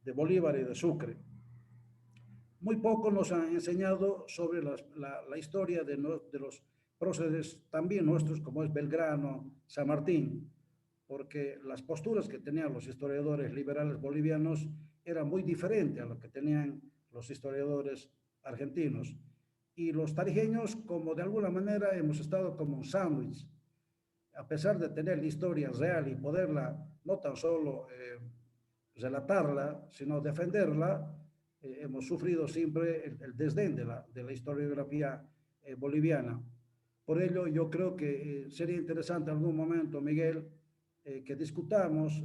[SPEAKER 2] de Bolívar y de Sucre. Muy poco nos han enseñado sobre la historia de los próceres también nuestros, como es Belgrano, San Martín, porque las posturas que tenían los historiadores liberales bolivianos eran muy diferentes a lo que tenían los historiadores argentinos. Y los tarijeños, como de alguna manera hemos estado como un sándwich, a pesar de tener la historia real y poderla no tan solo relatarla, sino defenderla, hemos sufrido siempre el desdén de la historiografía boliviana. Por ello, yo creo que sería interesante en algún momento, Miguel, que discutamos,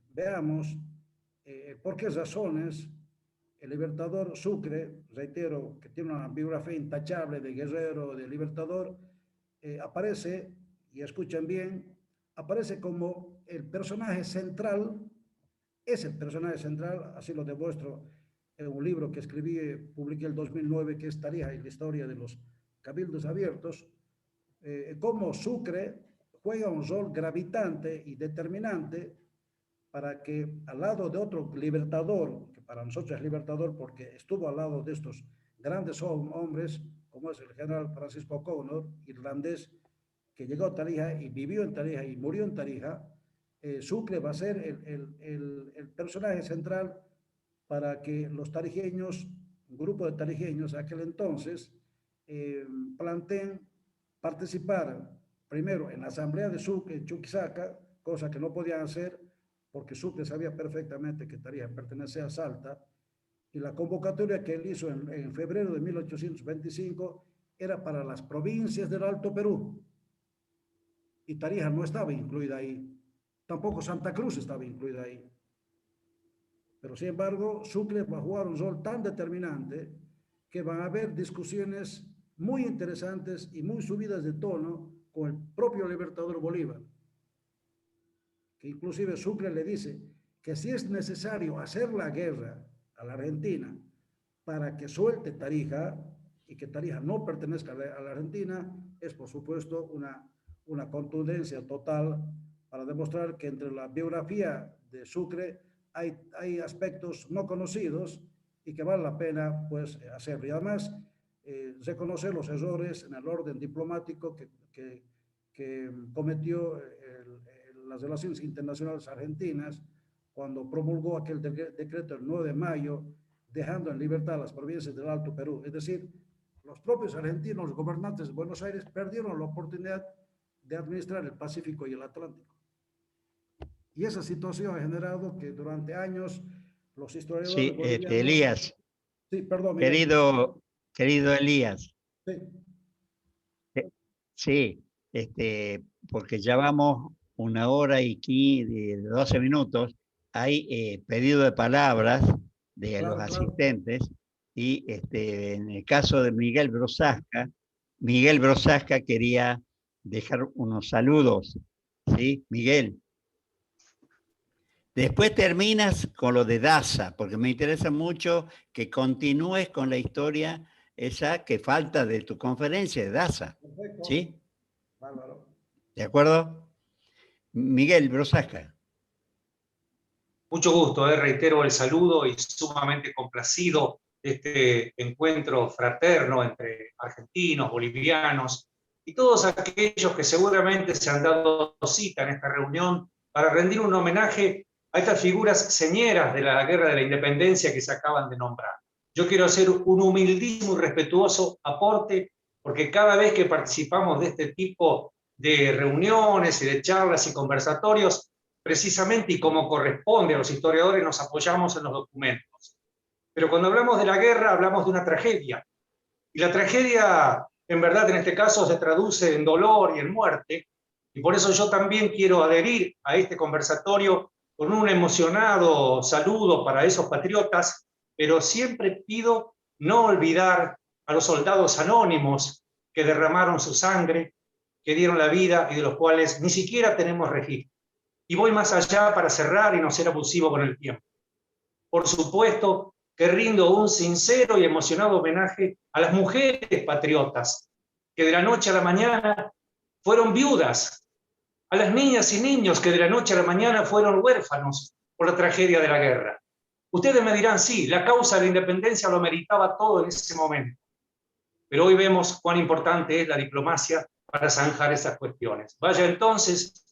[SPEAKER 2] veamos por qué razones el libertador Sucre, reitero, que tiene una biografía intachable de guerrero, de libertador, aparece, y escuchen bien, aparece como el personaje central, es el personaje central, así lo demuestro en un libro que escribí, publiqué el 2009, que es Tarija y la historia de los cabildos abiertos, cómo Sucre juega un rol gravitante y determinante para que al lado de otro libertador, que para nosotros es libertador porque estuvo al lado de estos grandes hombres, como es el general Francisco O'Connor, irlandés, que llegó a Tarija y vivió en Tarija y murió en Tarija, Sucre va a ser el personaje central para que los tarijeños, un grupo de tarijeños aquel entonces, planteen participar primero en la asamblea de Sucre, en Chuquisaca, cosa que no podían hacer porque Sucre sabía perfectamente que Tarija pertenecía a Salta, y la convocatoria que él hizo en febrero de 1825 era para las provincias del Alto Perú, y Tarija no estaba incluida ahí, tampoco Santa Cruz estaba incluida ahí. Pero sin embargo, Sucre va a jugar un rol tan determinante que van a haber discusiones muy interesantes y muy subidas de tono con el propio Libertador Bolívar, que inclusive Sucre le dice que si es necesario hacer la guerra a la Argentina para que suelte Tarija y que Tarija no pertenezca a la Argentina, es por supuesto una contundencia total para demostrar que entre la biografía de Sucre hay aspectos no conocidos y que vale la pena pues hacerlo. Y además reconocer los errores en el orden diplomático que cometió las relaciones internacionales argentinas cuando promulgó aquel decreto el 9 de mayo, dejando en libertad a las provincias del Alto Perú. Es decir, los propios argentinos, los gobernantes de Buenos Aires, perdieron la oportunidad de administrar el Pacífico y el Atlántico. Y esa situación ha generado que durante años los historiadores bolivianos...
[SPEAKER 1] Elías.
[SPEAKER 2] Sí, perdón, Miguel.
[SPEAKER 1] Querido Elías.
[SPEAKER 2] Sí.
[SPEAKER 1] Sí, porque ya vamos 1 hora y 12 minutos. Hay pedido de palabras de los asistentes y en el caso de Miguel Brosasca quería dejar unos saludos. ¿Sí, Miguel? Después terminas con lo de Daza, porque me interesa mucho que continúes con la historia esa que falta de tu conferencia de Daza.
[SPEAKER 2] Perfecto.
[SPEAKER 1] ¿Sí?
[SPEAKER 2] Bárbaro.
[SPEAKER 1] ¿De acuerdo? Miguel Brosasca.
[SPEAKER 6] Mucho gusto, reitero el saludo y sumamente complacido de este encuentro fraterno entre argentinos, bolivianos y todos aquellos que seguramente se han dado cita en esta reunión para rendir un homenaje a estas figuras señeras de la Guerra de la Independencia que se acaban de nombrar. Yo quiero hacer un humildísimo y respetuoso aporte, porque cada vez que participamos de este tipo de reuniones y de charlas y conversatorios, precisamente y como corresponde a los historiadores, nos apoyamos en los documentos. Pero cuando hablamos de la guerra, hablamos de una tragedia. Y la tragedia, en verdad, en este caso, se traduce en dolor y en muerte. Y por eso yo también quiero adherir a este conversatorio con un emocionado saludo para esos patriotas, pero siempre pido no olvidar a los soldados anónimos que derramaron su sangre, que dieron la vida y de los cuales ni siquiera tenemos registro. Y voy más allá para cerrar y no ser abusivo con el tiempo. Por supuesto que rindo un sincero y emocionado homenaje a las mujeres patriotas que de la noche a la mañana fueron viudas, a las niñas y niños que de la noche a la mañana fueron huérfanos por la tragedia de la guerra. Ustedes me dirán, sí, la causa de la independencia lo meritaba todo en ese momento. Pero hoy vemos cuán importante es la diplomacia para zanjar esas cuestiones. Vaya entonces,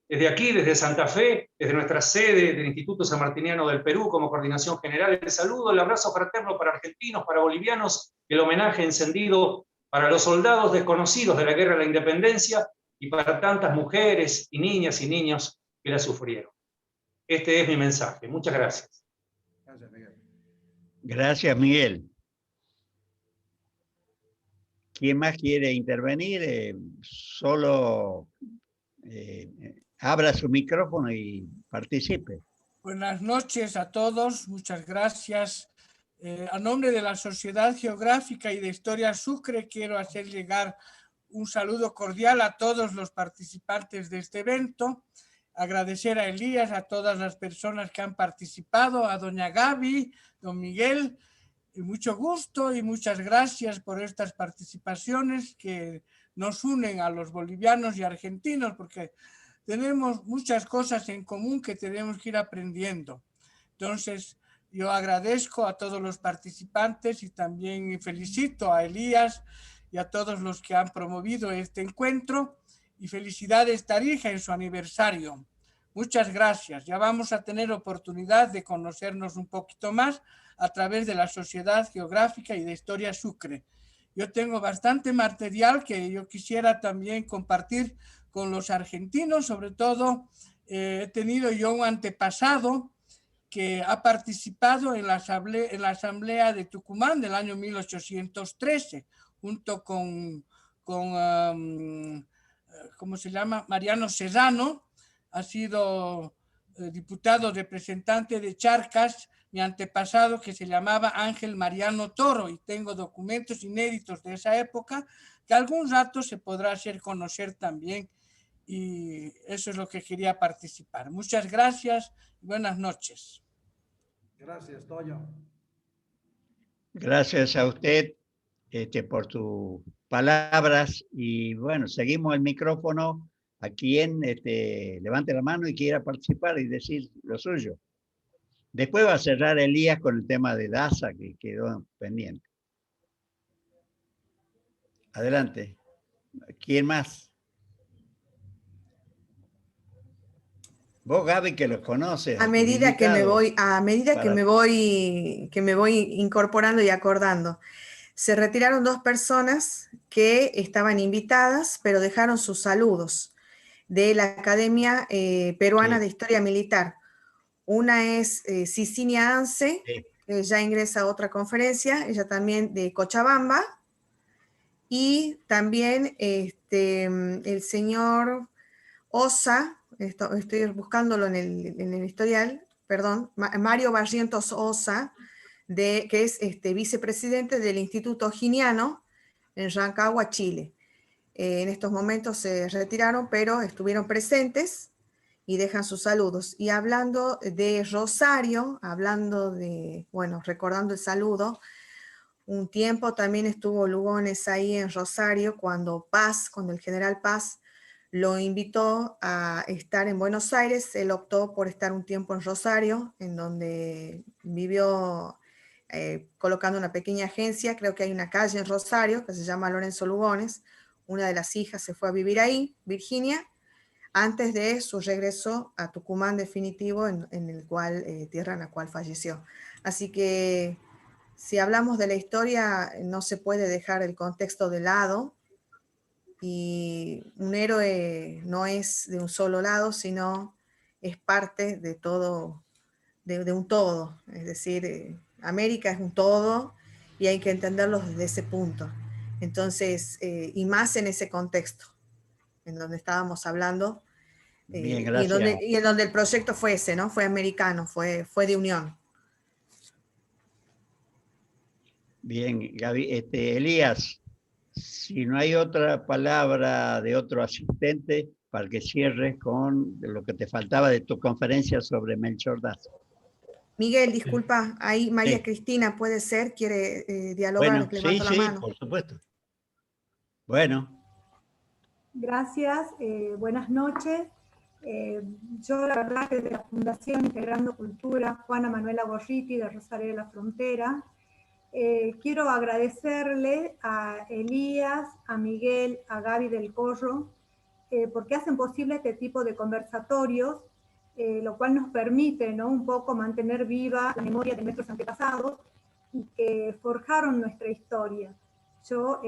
[SPEAKER 6] desde aquí, desde Santa Fe, desde nuestra sede del Instituto San Martiniano del Perú, como Coordinación General, el saludo, el abrazo fraterno para argentinos, para bolivianos, el homenaje encendido para los soldados desconocidos de la Guerra de la Independencia y para tantas mujeres y niños que la sufrieron. Este es mi mensaje. Muchas gracias.
[SPEAKER 2] Gracias, Miguel.
[SPEAKER 1] Gracias, Miguel. ¿Quién más quiere intervenir? Solo abra su micrófono y participe.
[SPEAKER 7] Buenas noches a todos, muchas gracias. A nombre de la Sociedad Geográfica y de Historia Sucre quiero hacer llegar un saludo cordial a todos los participantes de este evento, agradecer a Elías, a todas las personas que han participado, a doña Gaby, don Miguel, y mucho gusto y muchas gracias por estas participaciones que nos unen a los bolivianos y argentinos, porque tenemos muchas cosas en común que tenemos que ir aprendiendo. Entonces, yo agradezco a todos los participantes y también felicito a Elías y a todos los que han promovido este encuentro. Y felicidades Tarija en su aniversario. Muchas gracias. Ya vamos a tener oportunidad de conocernos un poquito más a través de la Sociedad Geográfica y de Historia Sucre. yo tengo bastante material que yo quisiera también compartir con los argentinos. Sobre todo, he tenido yo un antepasado que ha participado en la Asamblea de Tucumán del año 1813, junto con ¿cómo se llama? Mariano Serrano. Ha sido diputado representante de Charcas, mi antepasado, que se llamaba Ángel Mariano Toro, y tengo documentos inéditos de esa época que algún rato se podrá hacer conocer también, y eso es lo que quería participar. Muchas gracias y buenas noches.
[SPEAKER 2] Gracias, Toño.
[SPEAKER 1] Gracias a usted por tus palabras, y bueno, seguimos el micrófono a quien levante la mano y quiera participar y decir lo suyo. Después va a cerrar Elías con el tema de Daza que quedó pendiente. Adelante. ¿Quién más? Vos, Gaby, que los conoces.
[SPEAKER 3] A medida que me voy incorporando y acordando. Se retiraron 2 personas que estaban invitadas, pero dejaron sus saludos de la Academia Peruana de Historia Militar. Una es Cicinia Anse, que ya ingresa a otra conferencia, ella también de Cochabamba, y también el señor Osa, estoy buscándolo en el historial, perdón, Mario Barrientos Osa, que es vicepresidente del Instituto Giniano en Rancagua, Chile. En estos momentos se retiraron, pero estuvieron presentes y dejan sus saludos. Y hablando de Rosario, recordando el saludo, un tiempo también estuvo Lugones ahí en Rosario cuando el general Paz lo invitó a estar en Buenos Aires. Él optó por estar un tiempo en Rosario, en donde vivió colocando una pequeña agencia. Creo que hay una calle en Rosario que se llama Lorenzo Lugones. Una de las hijas se fue a vivir ahí, Virginia, antes de su regreso a Tucumán definitivo, en el cual, tierra en la cual falleció. Así que si hablamos de la historia, no se puede dejar el contexto de lado, y un héroe no es de un solo lado, sino es parte de todo, de un todo. Es decir, América es un todo y hay que entenderlo desde ese punto. Entonces, y más en ese contexto en donde estábamos hablando.
[SPEAKER 1] Bien, gracias.
[SPEAKER 3] Y en donde el proyecto fue ese, ¿no? Fue americano, fue de unión.
[SPEAKER 1] Bien, Gaby. Elías, si no hay otra palabra de otro asistente, para que cierres con lo que te faltaba de tu conferencia sobre Melchor Daza.
[SPEAKER 3] Miguel, disculpa, ahí María Cristina, puede ser, quiere dialogar, levantó la mano.
[SPEAKER 1] Por supuesto. Bueno.
[SPEAKER 8] Gracias, buenas noches. Yo, la verdad, que de la Fundación Integrando Cultura, Juana Manuela Gorriti, de Rosario de la Frontera, quiero agradecerle a Elías, a Miguel, a Gaby del Corro, porque hacen posible este tipo de conversatorios, lo cual nos permite, ¿no?, un poco mantener viva la memoria de nuestros antepasados y que forjaron nuestra historia. Yo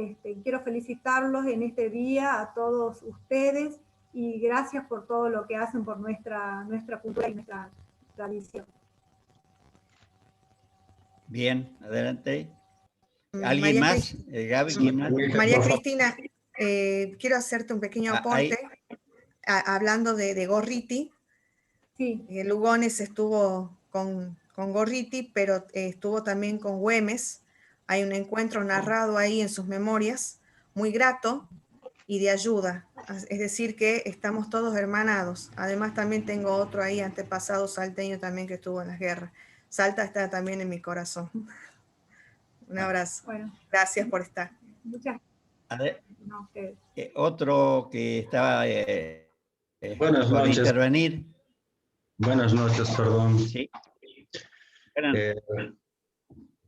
[SPEAKER 8] quiero felicitarlos en este día a todos ustedes y gracias por todo lo que hacen por nuestra cultura y nuestra tradición.
[SPEAKER 1] Bien, adelante. ¿Alguien más? Gaby, ¿quién más?
[SPEAKER 3] María Cristina, quiero hacerte un pequeño aporte hablando de Gorriti.
[SPEAKER 8] Sí.
[SPEAKER 3] Lugones estuvo con Gorriti, pero estuvo también con Güemes. Hay un encuentro narrado ahí en sus memorias, muy grato y de ayuda. Es decir, que estamos todos hermanados. Además, también tengo otro ahí, antepasado salteño también, que estuvo en las guerras. Salta está también en mi corazón. Un abrazo.
[SPEAKER 8] Bueno.
[SPEAKER 3] Gracias por estar.
[SPEAKER 8] Muchas
[SPEAKER 1] gracias. Otro que estaba
[SPEAKER 9] buenas
[SPEAKER 1] por
[SPEAKER 9] noches.
[SPEAKER 1] Intervenir.
[SPEAKER 9] Buenas noches, perdón.
[SPEAKER 1] Sí.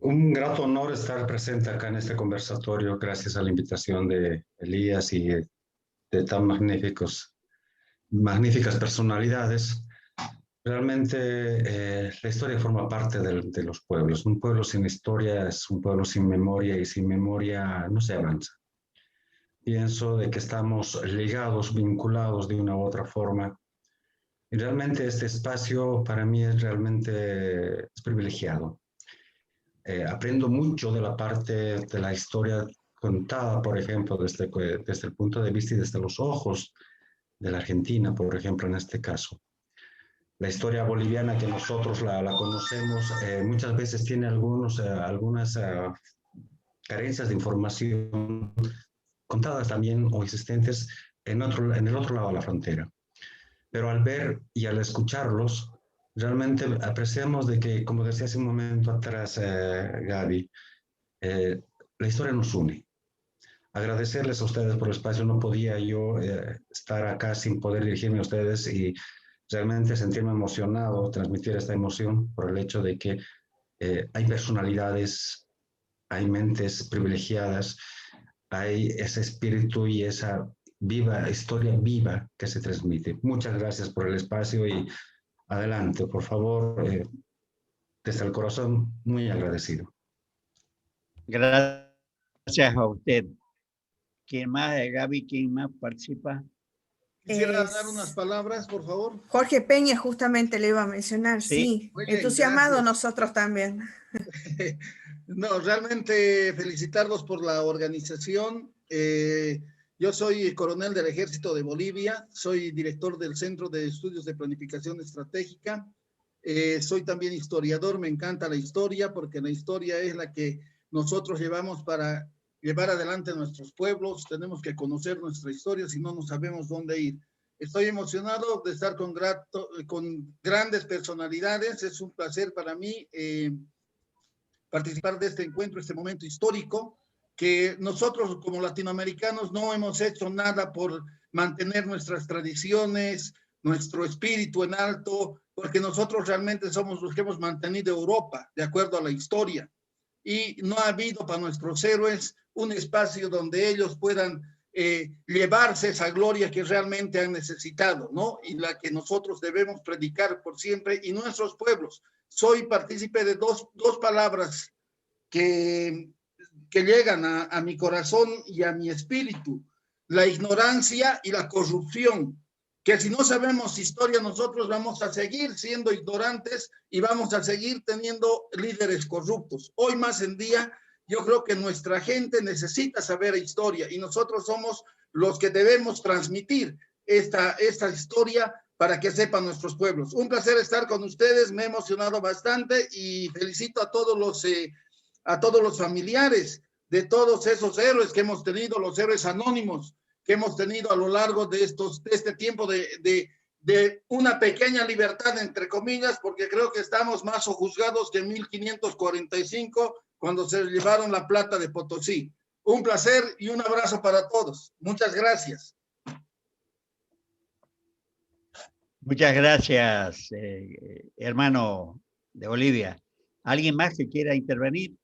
[SPEAKER 9] Un grato honor estar presente acá en este conversatorio, gracias a la invitación de Elías y de tan magníficas personalidades. Realmente la historia forma parte de los pueblos. Un pueblo sin historia es un pueblo sin memoria y sin memoria no se avanza. Pienso de que estamos ligados, vinculados de una u otra forma. Y realmente este espacio para mí es realmente privilegiado. Aprendo mucho de la parte de la historia contada, por ejemplo, desde el punto de vista y desde los ojos de la Argentina, por ejemplo, en este caso. La historia boliviana que nosotros la conocemos muchas veces tiene algunas carencias de información contadas también o existentes en el otro lado de la frontera. Pero al ver y al escucharlos, realmente apreciamos de que, como decía hace un momento atrás Gaby, la historia nos une. Agradecerles a ustedes por el espacio. No podía yo estar acá sin poder dirigirme a ustedes y realmente sentirme emocionado, transmitir esta emoción por el hecho de que hay personalidades, hay mentes privilegiadas, hay ese espíritu y esa historia viva que se transmite. Muchas gracias por el espacio y adelante, por favor, desde el corazón, muy agradecido.
[SPEAKER 1] Gracias a usted. ¿Quién más, Gaby? ¿Quién más participa?
[SPEAKER 10] Quisiera dar unas palabras, por favor.
[SPEAKER 3] Jorge Peña, justamente le iba a mencionar, sí.
[SPEAKER 10] Muy bien,
[SPEAKER 3] Entusiasmado
[SPEAKER 10] gracias.
[SPEAKER 3] nosotros también.
[SPEAKER 10] No, realmente felicitarlos por la organización. Yo soy coronel del Ejército de Bolivia, soy director del Centro de Estudios de Planificación Estratégica. Soy también historiador, me encanta la historia porque la historia es la que nosotros llevamos para llevar adelante nuestros pueblos. Tenemos que conocer nuestra historia, si no, no sabemos dónde ir. Estoy emocionado de estar con grandes personalidades. Es un placer para mí participar de este encuentro, este momento histórico, que nosotros como latinoamericanos no hemos hecho nada por mantener nuestras tradiciones, nuestro espíritu en alto, porque nosotros realmente somos los que hemos mantenido Europa, de acuerdo a la historia. Y no ha habido para nuestros héroes un espacio donde ellos puedan llevarse esa gloria que realmente han necesitado, ¿no? Y la que nosotros debemos predicar por siempre y nuestros pueblos. Soy partícipe de dos palabras que llegan a mi corazón y a mi espíritu: la ignorancia y la corrupción. Que si no sabemos historia, nosotros vamos a seguir siendo ignorantes y vamos a seguir teniendo líderes corruptos. Hoy más en día, yo creo que nuestra gente necesita saber historia y nosotros somos los que debemos transmitir esta historia para que sepan nuestros pueblos. Un placer estar con ustedes, me he emocionado bastante y felicito a todos los familiares de todos esos héroes que hemos tenido, los héroes anónimos que hemos tenido a lo largo de este tiempo de una pequeña libertad, entre comillas, porque creo que estamos más sojuzgados que en 1545, cuando se llevaron la plata de Potosí. Un placer y un abrazo para todos. Muchas gracias.
[SPEAKER 1] Muchas gracias, hermano de Bolivia. ¿Alguien más que quiera intervenir?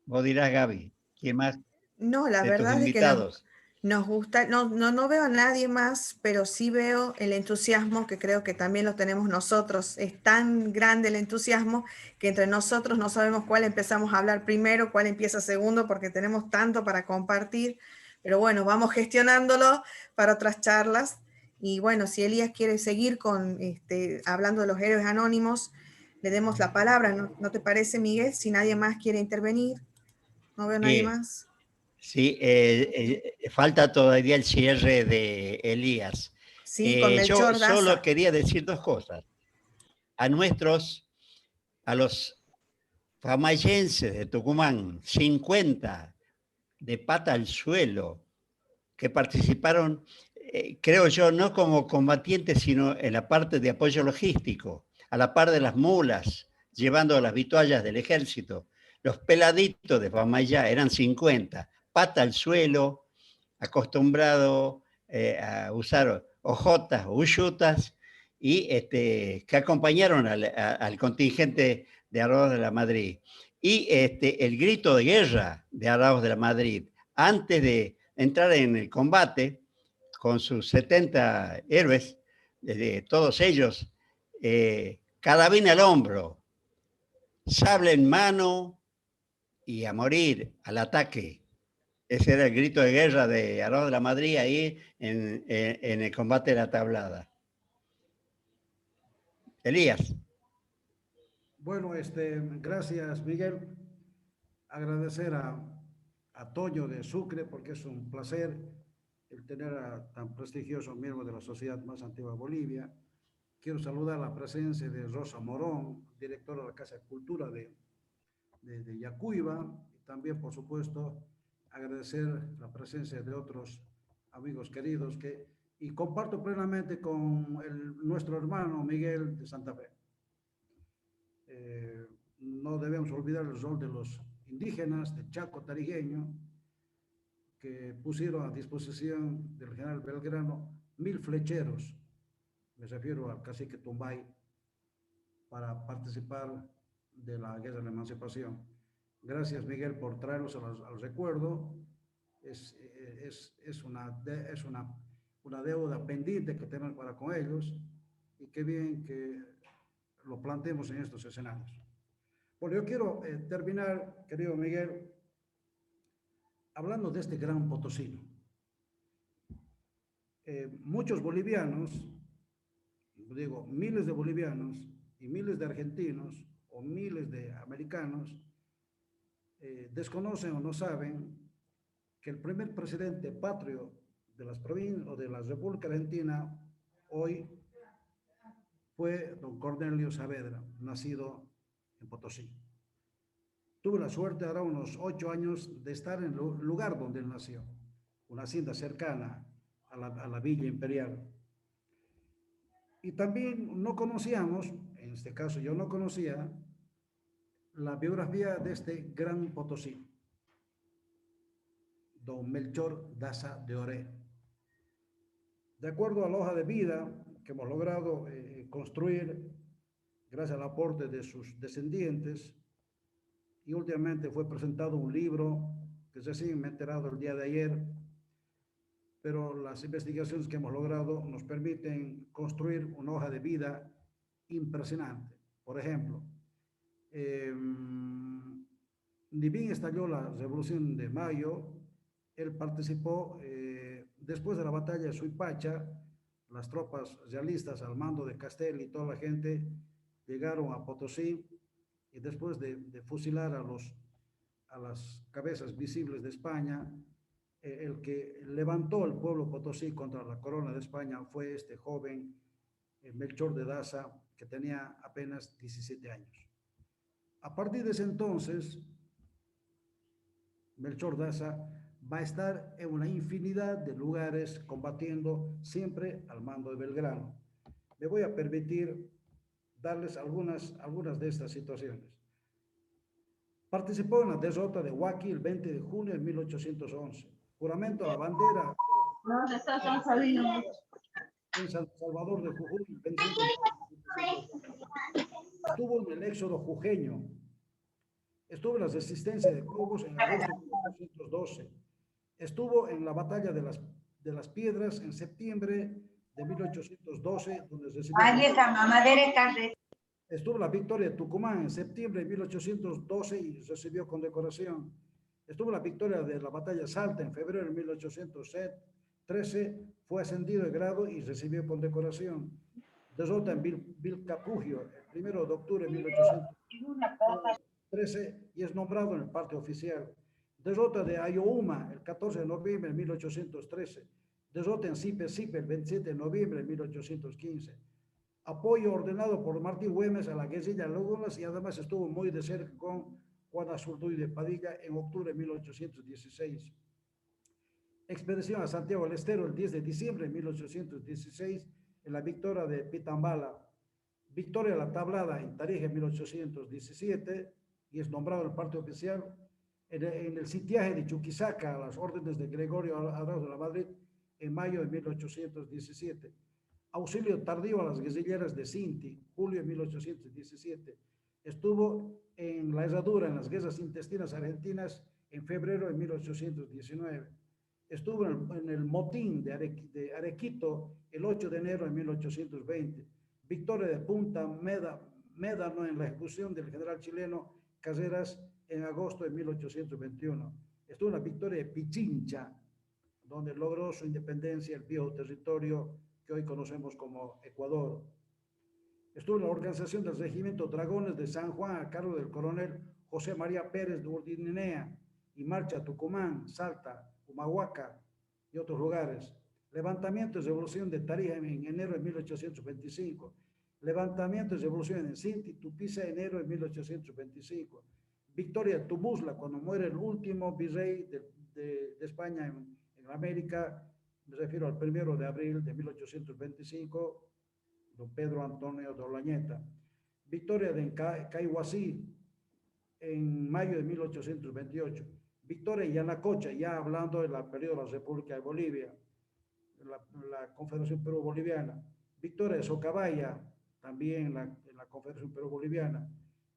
[SPEAKER 1] Vos dirás, Gaby. ¿Quién más?
[SPEAKER 3] No, la verdad es que nos gusta, no veo a nadie más, pero sí veo el entusiasmo, que creo que también lo tenemos nosotros. Es tan grande el entusiasmo que entre nosotros no sabemos cuál empezamos a hablar primero, cuál empieza segundo, porque tenemos tanto para compartir. Pero bueno, vamos gestionándolo para otras charlas. Y bueno, si Elías quiere seguir hablando de los héroes anónimos, le demos la palabra. ¿No te parece, Miguel? Si nadie más quiere intervenir. No veo a nadie más.
[SPEAKER 1] Sí, falta todavía el cierre de Elías.
[SPEAKER 3] Sí, con Melchor Daza.
[SPEAKER 1] Yo solo quería decir dos cosas. A los famayenses de Tucumán, 50 de pata al suelo, que participaron, creo yo, no como combatientes, sino en la parte de apoyo logístico, a la par de las mulas, llevando las vituallas del ejército. Los peladitos de Famayá eran 50, pata al suelo, acostumbrado a usar ojotas o uyutas, y que acompañaron al contingente de Araos de la Madrid. Y el grito de guerra de Araos de la Madrid, antes de entrar en el combate, con sus 70 héroes, todos ellos carabina al hombro, sable en mano y a morir, al ataque. Ese era el grito de guerra de Aarón de la Madrid ahí en el combate de la Tablada. Elías.
[SPEAKER 2] Bueno, gracias, Miguel. Agradecer a Toño de Sucre, porque es un placer el tener a tan prestigioso miembro de la sociedad más antigua de Bolivia. Quiero saludar la presencia de Rosa Morón, directora de la Casa de Cultura de Yacuiba, y también, por supuesto, agradecer la presencia de otros amigos queridos y comparto plenamente con nuestro hermano Miguel de Santa Fe. No debemos olvidar el rol de los indígenas del Chaco tarigueño, que pusieron a disposición del general Belgrano 1000 flecheros, me refiero al cacique Tumbay, para participar de la guerra de la emancipación. Gracias, Miguel, por traerlos al recuerdo. Es una deuda pendiente que tenemos para con ellos, y qué bien que lo planteemos en estos escenarios. Bueno, yo quiero terminar, querido Miguel, hablando de este gran potosino. Muchos bolivianos, digo, miles de bolivianos y miles de argentinos o miles de americanos desconocen o no saben que el primer presidente patrio de las provincias o de la República Argentina hoy fue don Cornelio Saavedra, nacido en Potosí. Tuve la suerte ahora unos 8 años de estar en el lugar donde él nació, una hacienda cercana a la Villa Imperial. Y también no conocíamos, en este caso yo no conocía, la biografía de este gran potosí, don Melchor Daza de Oré. De acuerdo a la hoja de vida que hemos logrado construir gracias al aporte de sus descendientes, y últimamente fue presentado un libro que recién me he enterado el día de ayer, pero las investigaciones que hemos logrado nos permiten construir una hoja de vida impresionante. Por ejemplo, ni bien estalló la Revolución de Mayo, él participó después de la batalla de Suipacha. Las tropas realistas al mando de Castel y toda la gente llegaron a Potosí, y después de fusilar a las cabezas visibles de España, el que levantó al pueblo potosí contra la corona de España fue este joven Melchor de Daza, que tenía apenas 17 años. A partir de ese entonces, Melchor Daza va a estar en una infinidad de lugares combatiendo siempre al mando de Belgrano. Me voy a permitir darles algunas de estas situaciones. Participó en la derrota de Huaqui el 20 de junio de 1811. Juramento a la bandera en San Salvador de Jujuy el 25 de estuvo en el éxodo jujeño. Estuvo en la resistencia de Cobos en agosto de 1812. Estuvo en la batalla de las Piedras en septiembre de 1812, donde recibió... Estuvo en la victoria de Tucumán en septiembre de 1812 y recibió condecoración. Estuvo en la victoria de la batalla de Salta en febrero de 1813, fue ascendido de grado y recibió condecoración. Derrota en Vilcapugio el 1 de octubre de 1813 y es nombrado en el parte oficial. Derrota de Ayohuma el 14 de noviembre de 1813. Derrota en Sipe el 27 de noviembre de 1815. Apoyo ordenado por Martín Güemes a la guerrilla Lugolas, y además estuvo muy de cerca con Juan Azurduy de Padilla en octubre de 1816. Expedición a Santiago del Estero el 10 de diciembre de 1816 en la victoria de Pitambala. Victoria de la Tablada en Tarija en 1817 y es nombrado el parte oficial. En el sitiaje de Chuquisaca a las órdenes de Gregorio Adrado de la Madrid en mayo de 1817. Auxilio tardío a las guerrilleras de Sinti, julio de 1817. Estuvo en la herradura en las guerras intestinas argentinas en febrero de 1819. Estuvo en el motín de Arequito el 8 de enero de 1820. victoria de Punta Médano en la ejecución del general chileno Caseras en agosto de 1821. Estuvo en la victoria de Pichincha, donde logró su independencia el viejo territorio que hoy conocemos como Ecuador. Estuvo en la organización del Regimiento Dragones de San Juan a cargo del coronel José María Pérez de Urdinenea y marcha a Tucumán, Salta, Humahuaca y otros lugares. Levantamiento y revolución de Tarija en enero de 1825. Levantamiento y revolución en Sinti, Tupiza, enero de 1825. Victoria de Tubuzla, cuando muere el último virrey de España en América, me refiero al 1 de abril de 1825, don Pedro Antonio de Olañeta. Victoria de Caihuasí en mayo de 1828. Victoria en Yanacocha, ya hablando del periodo de la República de Bolivia, la Confederación Perú-Boliviana. Victoria de Socabaya, también en la Confederación Perú-Boliviana.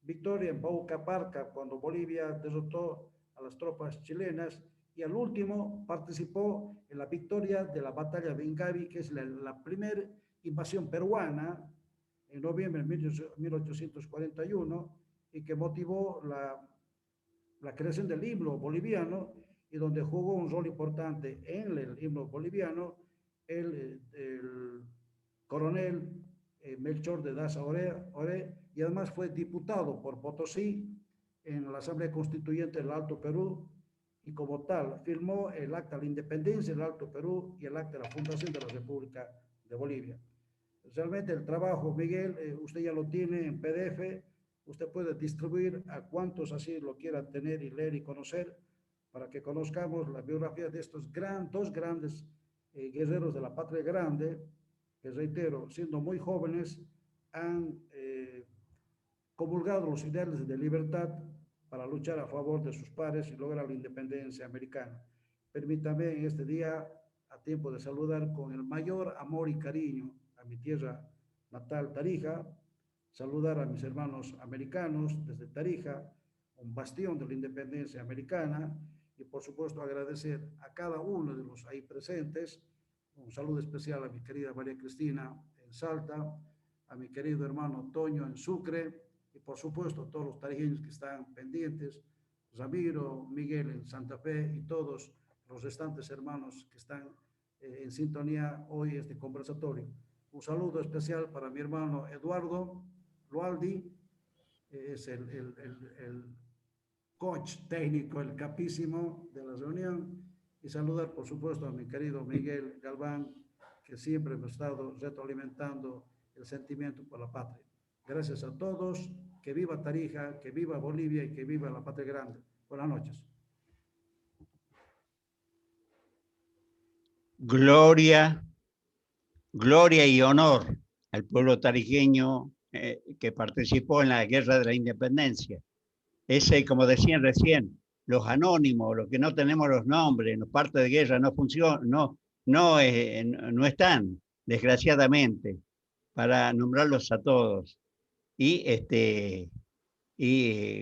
[SPEAKER 2] Victoria en Paucaparca, cuando Bolivia derrotó a las tropas chilenas. Y al último participó en la victoria de la batalla de Ingavi, que es la primera invasión peruana en noviembre de 1841 y que motivó la creación del himno boliviano y donde jugó un rol importante en el himno boliviano el coronel Melchor de Daza Oré, y además fue diputado por Potosí en la Asamblea Constituyente del Alto Perú, y como tal firmó el acta de la independencia del Alto Perú y el acta de la fundación de la República de Bolivia. Realmente el trabajo, Miguel, usted ya lo tiene en PDF, usted puede distribuir a cuantos así lo quieran tener y leer y conocer, para que conozcamos la biografía de estos dos grandes guerreros de la patria grande, que reitero, siendo muy jóvenes, han comulgado los ideales de libertad para luchar a favor de sus pares y lograr la independencia americana. Permítame en este día, a tiempo de saludar con el mayor amor y cariño a mi tierra natal, Tarija, saludar a mis hermanos americanos desde Tarija, un bastión de la independencia americana, y por supuesto agradecer a cada uno de los ahí presentes. Un saludo especial a mi querida María Cristina en Salta, a mi querido hermano Toño en Sucre, y por supuesto a todos los tarijeños que están pendientes, Ramiro, Miguel en Santa Fe y todos los restantes hermanos que están en sintonía hoy en este conversatorio. Un saludo especial para mi hermano Eduardo Lualdi, es el coach técnico, el capísimo de la reunión, y saludar por supuesto a mi querido Miguel Galván, que siempre hemos estado retroalimentando el sentimiento por la patria. Gracias a todos, que viva Tarija, que viva Bolivia y que viva la patria grande. Buenas noches.
[SPEAKER 1] Gloria y honor al pueblo tarijeño que participó en la Guerra de la Independencia. Ese, como decían recién, los anónimos, los que no tenemos los nombres, en los partes de guerra no funcionan, no están, desgraciadamente, para nombrarlos a todos. Y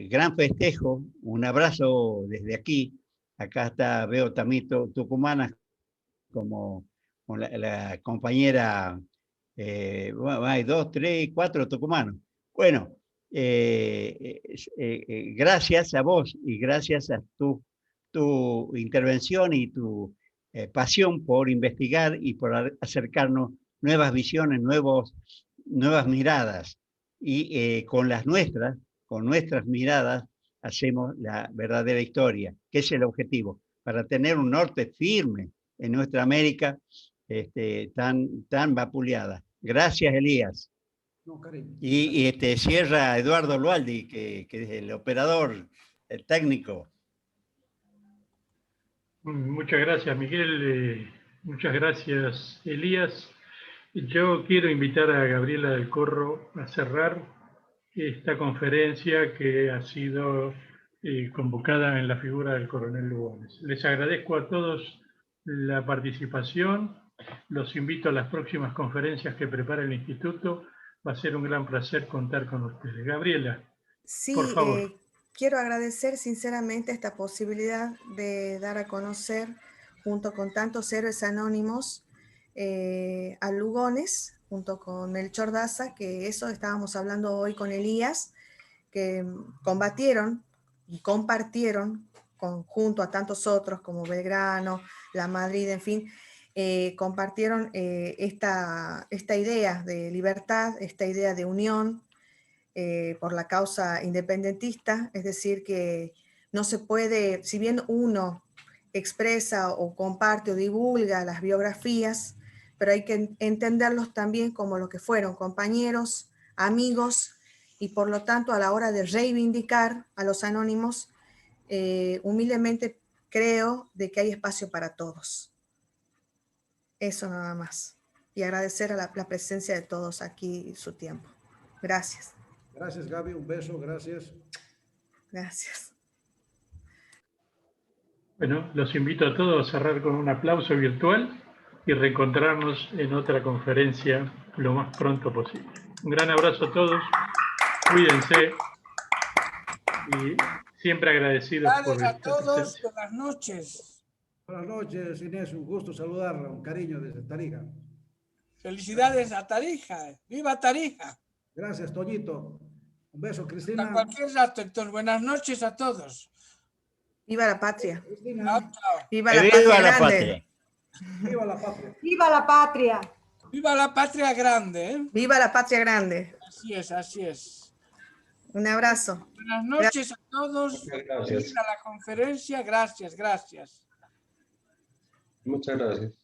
[SPEAKER 1] gran festejo, un abrazo desde aquí. Acá está, veo también tucumanas como la compañera, bueno, hay 2, 3, 4 tucumanos. Bueno, gracias a vos y gracias a tu intervención y tu pasión por investigar y por acercarnos nuevas visiones, nuevas miradas. Y con nuestras miradas, hacemos la verdadera historia, que es el objetivo, para tener un norte firme en nuestra América tan vapuleada. Gracias, Elías.
[SPEAKER 2] No, cariño.
[SPEAKER 1] Y cierra Eduardo Lualdi, que es el operador, el técnico.
[SPEAKER 11] Muchas gracias, Miguel. Muchas gracias, Elías. Yo quiero invitar a Gabriela del Corro a cerrar esta conferencia que ha sido convocada en la figura del coronel Lugones. Les agradezco a todos la participación. Los invito a las próximas conferencias que prepara el Instituto. Va a ser un gran placer contar con ustedes. Gabriela,
[SPEAKER 3] sí,
[SPEAKER 11] por favor.
[SPEAKER 3] Quiero agradecer sinceramente esta posibilidad de dar a conocer, junto con tantos héroes anónimos, a Lugones, junto con Melchor Daza, que eso estábamos hablando hoy con Elías, que combatieron y compartieron junto a tantos otros como Belgrano, La Madrid, en fin, compartieron esta idea de libertad, esta idea de unión por la causa independentista, es decir, que no se puede, si bien uno expresa o comparte o divulga las biografías, pero hay que entenderlos también como lo que fueron, compañeros, amigos, y por lo tanto a la hora de reivindicar a los anónimos, humildemente creo de que hay espacio para todos. Eso nada más. Y agradecer a la presencia de todos aquí y su tiempo. Gracias.
[SPEAKER 2] Gracias, Gaby. Un beso. Gracias.
[SPEAKER 3] Gracias.
[SPEAKER 11] Bueno, los invito a todos a cerrar con un aplauso virtual y reencontrarnos en otra conferencia lo más pronto posible. Un gran abrazo a todos, cuídense y siempre agradecidos por
[SPEAKER 7] Gracias a
[SPEAKER 11] esta
[SPEAKER 7] todos,
[SPEAKER 11] presencia.
[SPEAKER 7] buenas noches.
[SPEAKER 2] Buenas noches, Inés. Un gusto saludarla. Un cariño desde Tarija.
[SPEAKER 7] Felicidades a Tarija. ¡Viva Tarija!
[SPEAKER 2] Gracias, Toñito. Un beso,
[SPEAKER 7] Hasta
[SPEAKER 2] Cristina.
[SPEAKER 7] cualquier rato, entonces, buenas noches a todos.
[SPEAKER 3] Viva la patria.
[SPEAKER 2] Cristina.
[SPEAKER 7] Chao, chao.
[SPEAKER 3] Viva la patria grande.
[SPEAKER 1] patria.
[SPEAKER 2] Viva la patria.
[SPEAKER 8] ¡Viva la patria!
[SPEAKER 7] Viva la patria grande, ¿eh?
[SPEAKER 3] Viva la patria grande.
[SPEAKER 7] Así es, así es.
[SPEAKER 3] Un abrazo.
[SPEAKER 7] Buenas noches a todos.
[SPEAKER 9] Muchas gracias.
[SPEAKER 7] Termina la conferencia. Gracias, gracias.
[SPEAKER 9] Muchas gracias.